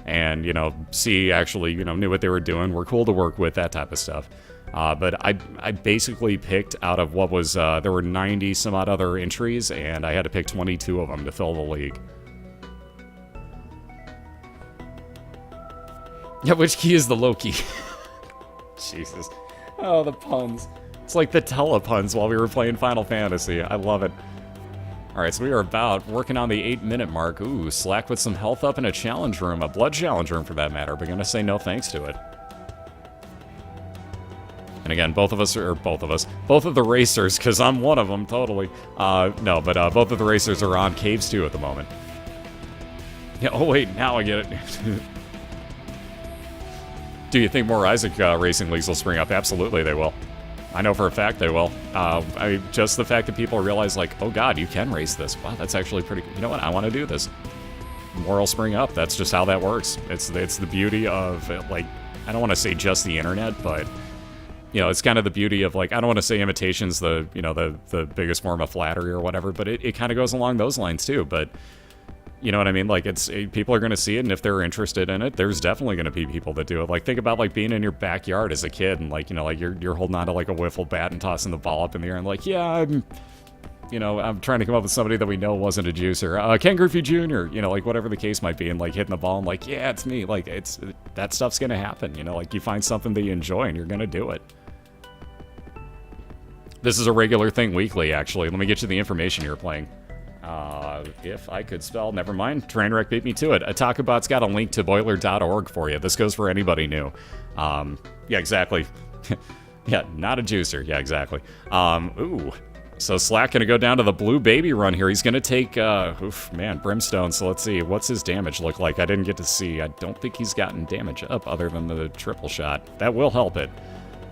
And, you know, C, actually, you know, knew what they were doing, were cool to work with, that type of stuff. But I basically picked out of what was, there were 90 some odd other entries, and I had to pick 22 of them to fill the league. Yeah, which key is the low key? Jesus. Oh, the puns. It's like the telepuns while we were playing Final Fantasy. I love it. Alright, so we are about working on the 8-minute mark. Ooh, Slack with some health up in a challenge room, a blood challenge room for that matter. We're gonna say no thanks to it. And again, both of the racers, because I'm one of them, totally. No, but both of the racers are on caves too at the moment. Yeah, oh wait, now I get it. Do you think more Isaac racing leagues will spring up? Absolutely they will. I know for a fact they will. Just the fact that people realize, like, oh god, you can race this. Wow, that's actually pretty cool. You know what? I want to do this. More will spring up. That's just how that works. It's the beauty of, like, I don't want to say just the internet, but, you know, it's kind of the beauty of, like, I don't want to say imitation's the, you know, the biggest form of flattery or whatever, but it kind of goes along those lines too. But, you know what I mean? Like, people are going to see it, and if they're interested in it, there's definitely going to be people that do it. Like, think about, like, being in your backyard as a kid, and, like, you know, like, you're holding on to, like, a wiffle bat and tossing the ball up in the air, and, like, yeah, I'm trying to come up with somebody that we know wasn't a juicer. Ken Griffey Jr., you know, like, whatever the case might be, and, like, hitting the ball, and, like, yeah, it's me. Like, that stuff's going to happen, you know? Like, you find something that you enjoy, and you're going to do it. This is a regular thing weekly, actually. Let me get you the information you're playing. If I could spell, never mind. Trainwreck beat me to it. Atakubot's got a link to BOILeR.org for you. This goes for anybody new. Yeah, exactly. Yeah, not a juicer. Yeah, exactly. Ooh. So Slack gonna go down to the blue baby run here. He's gonna take, Brimstone. So let's see. What's his damage look like? I didn't get to see. I don't think he's gotten damage up other than the triple shot. That will help it.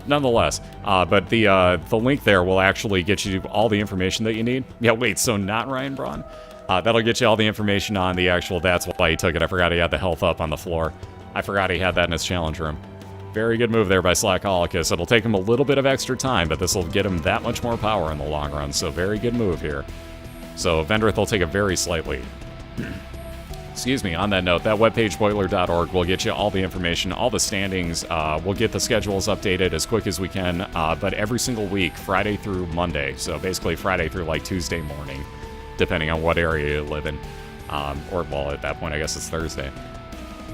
Nonetheless, but the link there will actually get you all the information that you need. Yeah, wait, so not Ryan Braun? That'll get you all the information on the actual, that's why he took it. I forgot he had the health up on the floor. I forgot he had that in his challenge room. Very good move there by Slackaholicus. It'll take him a little bit of extra time, but this will get him that much more power in the long run, so very good move here. So Vendryth will take a very slight lead. Excuse me, on that note, that webpage, BOILeR.org, will get you all the information, all the standings. We'll get the schedules updated as quick as we can, but every single week, Friday through Monday. So basically Friday through, like, Tuesday morning, depending on what area you live in. Or, well, at that point, I guess it's Thursday.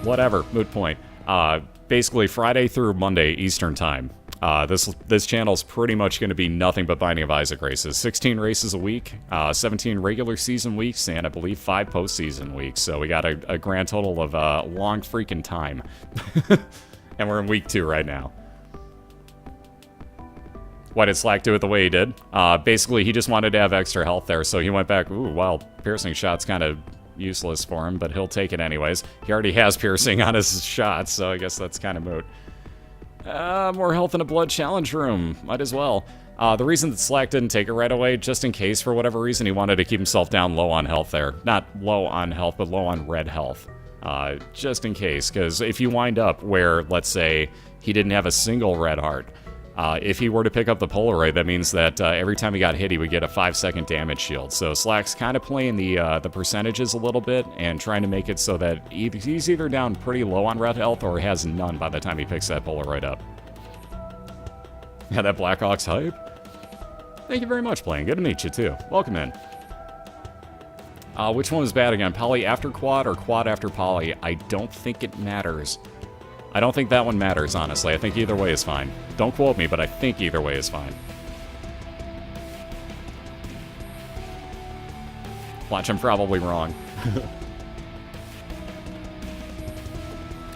Whatever, moot point. Basically Friday through Monday Eastern Time. This channel's pretty much going to be nothing but Binding of Isaac races. 16 races a week, 17 regular season weeks, and I believe 5 postseason weeks. So we got a grand total of long freaking time. And we're in week 2 right now. Why did Slack do it the way he did? Basically, he just wanted to have extra health there, so he went back, ooh, wow, piercing shot's kind of useless for him, but he'll take it anyways. He already has piercing on his shots, so I guess that's kind of moot. More health in a blood challenge room. Might as well. The reason that Slack didn't take it right away, just in case, for whatever reason, he wanted to keep himself down low on health there. Not low on health, but low on red health. Just in case, because if you wind up where, let's say, he didn't have a single red heart, if he were to pick up the Polaroid, that means that every time he got hit, he would get a 5-second damage shield. So Slack's kind of playing the percentages a little bit and trying to make it so that he's either down pretty low on red health or has none by the time he picks that Polaroid up. Yeah, that Blackhawks hype. Thank you very much, Playing. Good to meet you, too. Welcome in. Which one was bad again? Poly after quad or quad after poly? I don't think it matters. I don't think that one matters, honestly. I think either way is fine. Don't quote me, but I think either way is fine. Watch, I'm probably wrong.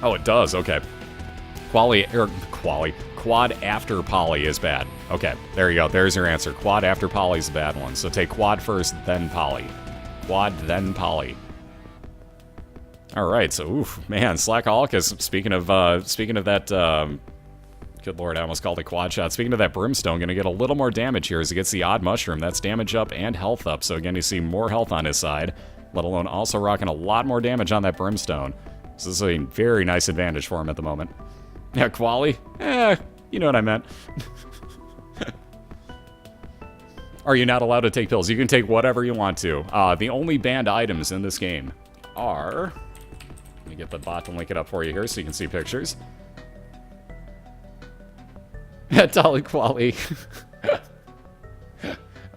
Oh, it does, okay. Quad after poly is bad. Okay, there you go. There's your answer. Quad after poly is the bad one. So take quad first, then poly. Quad, then poly. All right, so oof, man, Slackaholicus. Speaking of that, good lord, I almost called it quad shot. Speaking of that Brimstone, gonna get a little more damage here as he gets the odd mushroom. That's damage up and health up. So again, you see more health on his side, let alone also rocking a lot more damage on that Brimstone. So this is a very nice advantage for him at the moment. Yeah, quali? You know what I meant. Are you not allowed to take pills? You can take whatever you want to. The only banned items in this game are... Let me get the bot to link it up for you here so you can see pictures. Dolly Quali.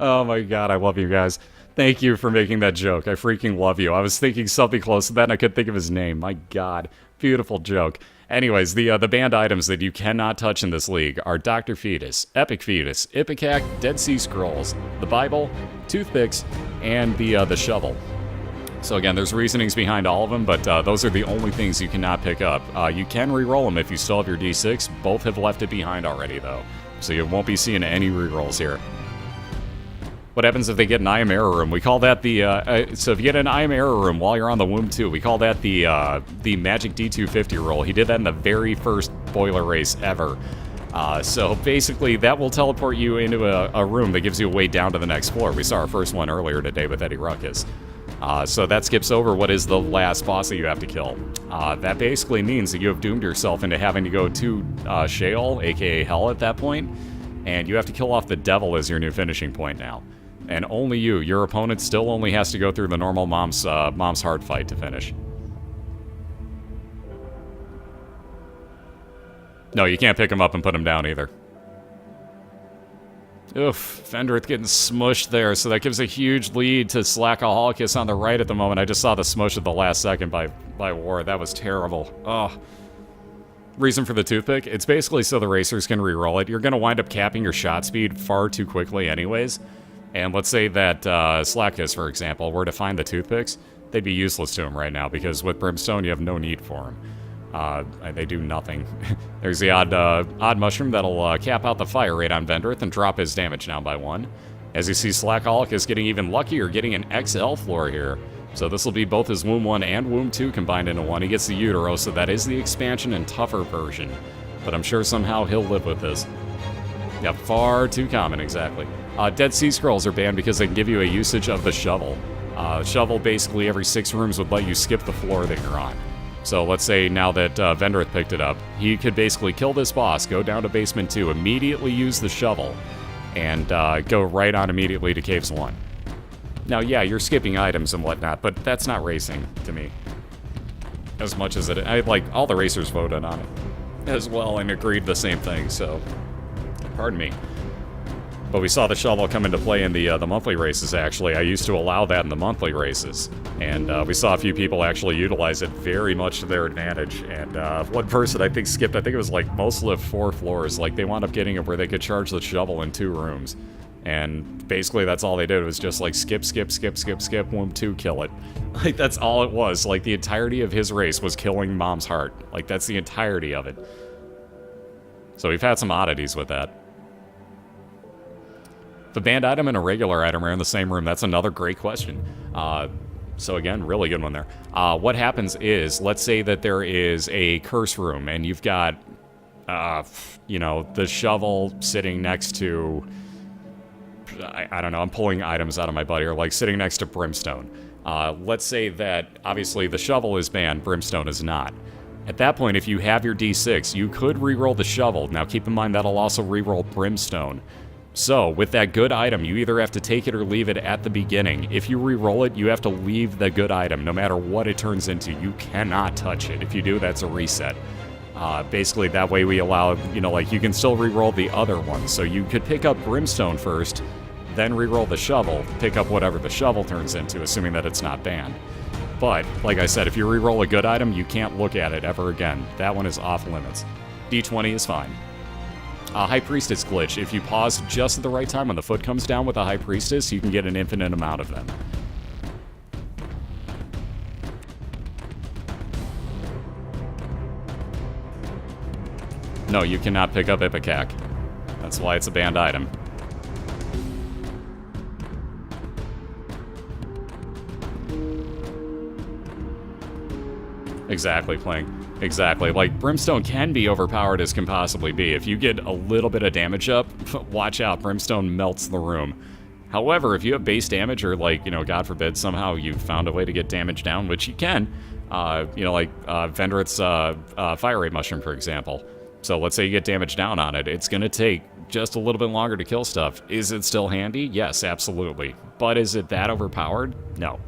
Oh my god, I love you guys. Thank you for making that joke. I freaking love you. I was thinking something close to that and I couldn't think of his name. My god. Beautiful joke. Anyways, the banned items that you cannot touch in this league are Dr. Fetus, Epic Fetus, Ipecac, Dead Sea Scrolls, the Bible, toothpicks, and the shovel. So again, there's reasonings behind all of them, but those are the only things you cannot pick up. You can re-roll them if you still have your D6. Both have left it behind already, though. So you won't be seeing any re-rolls here. What happens if they get an I Am Error Room? We call that the... so if you get an I Am Error Room while you're on the Womb 2, we call that the Magic D250 roll. He did that in the very first BOILeR race ever. So basically, that will teleport you into a room that gives you a way down to the next floor. We saw our first one earlier today with Eddie Ruckus. So that skips over what is the last boss that you have to kill. That basically means that you have doomed yourself into having to go to Sheol, aka Hell at that point, and you have to kill off the devil as your new finishing point now. And only you, your opponent still only has to go through the normal mom's heart fight to finish. No, you can't pick him up and put him down either. Oof, Vendryth getting smushed there, so that gives a huge lead to Slackaholicus on the right at the moment. I just saw the smush at the last second by War. That was terrible. Oh. Reason for the toothpick? It's basically so the racers can re-roll it. You're going to wind up capping your shot speed far too quickly anyways. And let's say that Slackaholicus, for example, were to find the toothpicks, they'd be useless to him right now, because with Brimstone, you have no need for them. They do nothing. There's the odd mushroom that'll cap out the fire rate on Vendryth and drop his damage down by 1. As you see, Slackaholicus getting even luckier, getting an XL floor here. So this will be both his Womb 1 and Womb 2 combined into one. He gets the Utero, so that is the expansion and tougher version. But I'm sure somehow he'll live with this. Yeah, far too common, exactly. Dead Sea Scrolls are banned because they can give you a usage of the shovel. Shovel basically every 6 rooms would let you skip the floor that you're on. So let's say now that Vendryth picked it up, he could basically kill this boss, go down to basement 2, immediately use the shovel, and go right on immediately to caves 1. Now, yeah, you're skipping items and whatnot, but that's not racing to me. As much as it, all the racers voted on it as well and agreed the same thing, so pardon me. But we saw the shovel come into play in the monthly races, actually. I used to allow that in the monthly races. And we saw a few people actually utilize it very much to their advantage. And one person, I think, skipped, I think it was like most lived 4 floors. Like, they wound up getting it where they could charge the shovel in 2 rooms. And basically, that's all they did was just like skip, Womb 2, kill it. Like, that's all it was. Like, the entirety of his race was killing Mom's heart. Like, that's the entirety of it. So we've had some oddities with that. If a banned item and a regular item are in the same room, that's another great question. So again, really good one there. What happens is, let's say that there is a curse room, and you've got, the shovel sitting next to, I don't know, I'm pulling items out of my butt here, like sitting next to Brimstone. Let's say that, obviously, the shovel is banned, Brimstone is not. At that point, if you have your D6, you could reroll the shovel. Now, keep in mind, that'll also reroll Brimstone. So, with that good item, you either have to take it or leave it at the beginning. If you re-roll it, you have to leave the good item, no matter what it turns into. You cannot touch it. If you do, that's a reset. Basically, that way we allow, you can still re-roll the other one. So you could pick up Brimstone first, then re-roll the shovel, pick up whatever the shovel turns into, assuming that it's not banned. But, like I said, if you re-roll a good item, you can't look at it ever again. That one is off limits. D20 is fine. High Priestess glitch. If you pause just at the right time when the foot comes down with a High Priestess, you can get an infinite amount of them. No, you cannot pick up Ipecac. That's why it's a banned item. Exactly, playing. Exactly. Like, Brimstone can be overpowered as can possibly be. If you get a little bit of damage up, watch out, Brimstone melts the room. However, if you have base damage or, God forbid, somehow you found a way to get damage down, which you can, Vendryth's Fire Rate Mushroom, for example. So let's say you get damage down on it. It's going to take just a little bit longer to kill stuff. Is it still handy? Yes, absolutely. But is it that overpowered? No.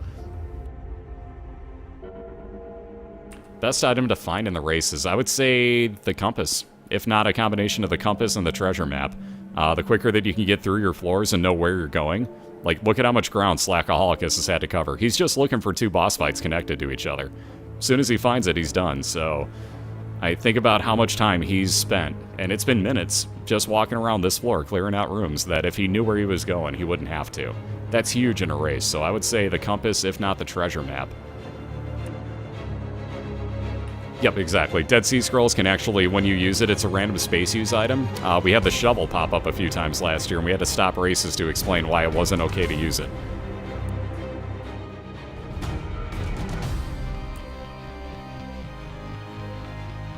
Best item to find in the races, I would say the compass. If not a combination of the compass and the treasure map. The quicker that you can get through your floors and know where you're going. Like, look at how much ground Slackaholicus has had to cover. He's just looking for 2 boss fights connected to each other. As soon as he finds it, he's done, so... I think about how much time he's spent, and it's been minutes, just walking around this floor, clearing out rooms, that if he knew where he was going, he wouldn't have to. That's huge in a race, so I would say the compass, if not the treasure map. Yep, exactly. Dead Sea Scrolls can actually, when you use it, it's a random space use item. We had the shovel pop up a few times last year, and we had to stop races to explain why it wasn't okay to use it.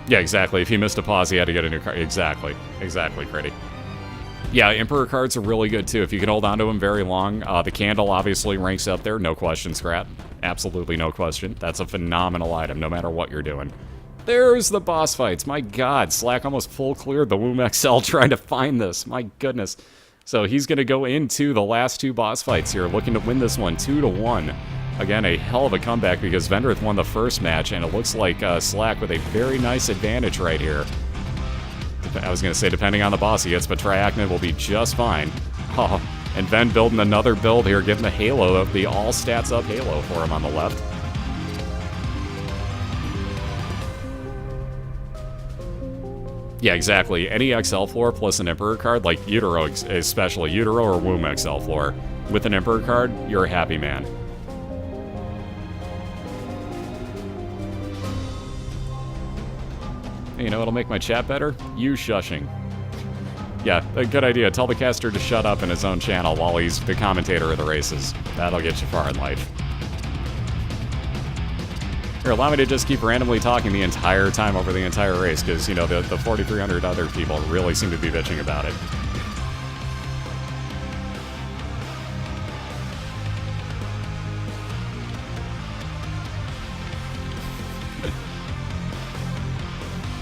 Yeah, exactly. If he missed a pause, he had to get a new card. Exactly. Exactly, Critty. Yeah, Emperor cards are really good, too. If you can hold on to them very long. The Candle obviously ranks up there. No question, Scrat. Absolutely no question. That's a phenomenal item, no matter what you're doing. There's the boss fights. My god, Slack almost full cleared the Womb XL trying to find this. My goodness. So he's going to go into the last two boss fights here, looking to win this one 2-1. Again, a hell of a comeback because Vendryth won the first match, and it looks like Slack with a very nice advantage right here. I was going to say, depending on the boss he gets, but Triachnid will be just fine. Oh, and Ven building another build here, getting the Halo of the all stats up Halo for him on the left. Yeah, exactly. Any XL floor plus an Emperor card, like Utero especially, Utero or Womb XL floor, with an Emperor card, you're a happy man. You know what'll make my chat better? You shushing. Yeah, a good idea. Tell the caster to shut up in his own channel while he's the commentator of the races. That'll get you far in life. Here, allow me to just keep randomly talking the entire time over the entire race, because, you know, the 4,300 other people really seem to be bitching about it.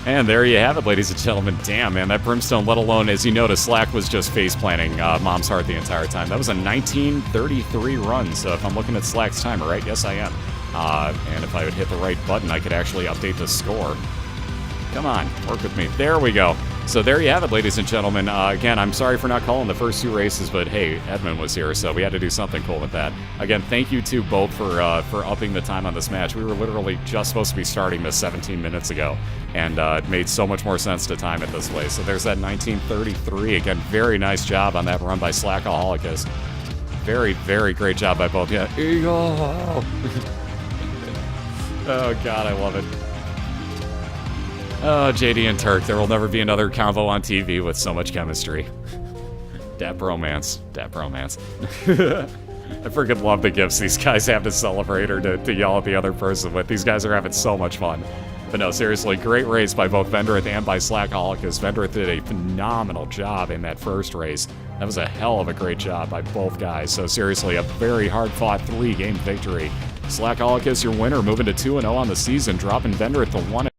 And there you have it, ladies and gentlemen. Damn, man, that Brimstone, let alone, as you notice, Slack was just face-planting Mom's Heart the entire time. That was a 1933 run, so if I'm looking at Slack's timer, right? Yes, I am. And if I would hit the right button, I could actually update the score. Come on, work with me. There we go. So there you have it, ladies and gentlemen. Again, I'm sorry for not calling the first two races, but hey, Edmund was here, so we had to do something cool with that. Again, thank you to both for upping the time on this match. We were literally just supposed to be starting this 17 minutes ago, and it made so much more sense to time it this way. So there's that 1933. Again, very nice job on that run by Slackaholicus. Very, very great job by both. Yeah, Eagle! Oh, God, I love it. Oh, JD and Turk, there will never be another convo on TV with so much chemistry. Dap romance. Dap romance. I freaking love the gifts these guys have to celebrate or to yell at the other person with. These guys are having so much fun. But no, seriously, great race by both Vendryth and by Slackaholicus. Vendryth did a phenomenal job in that first race. That was a hell of a great job by both guys. So seriously, a very hard-fought 3-game victory. Slackaholicus, your winner, moving to 2-0 on the season, dropping Vendryth to 1-0.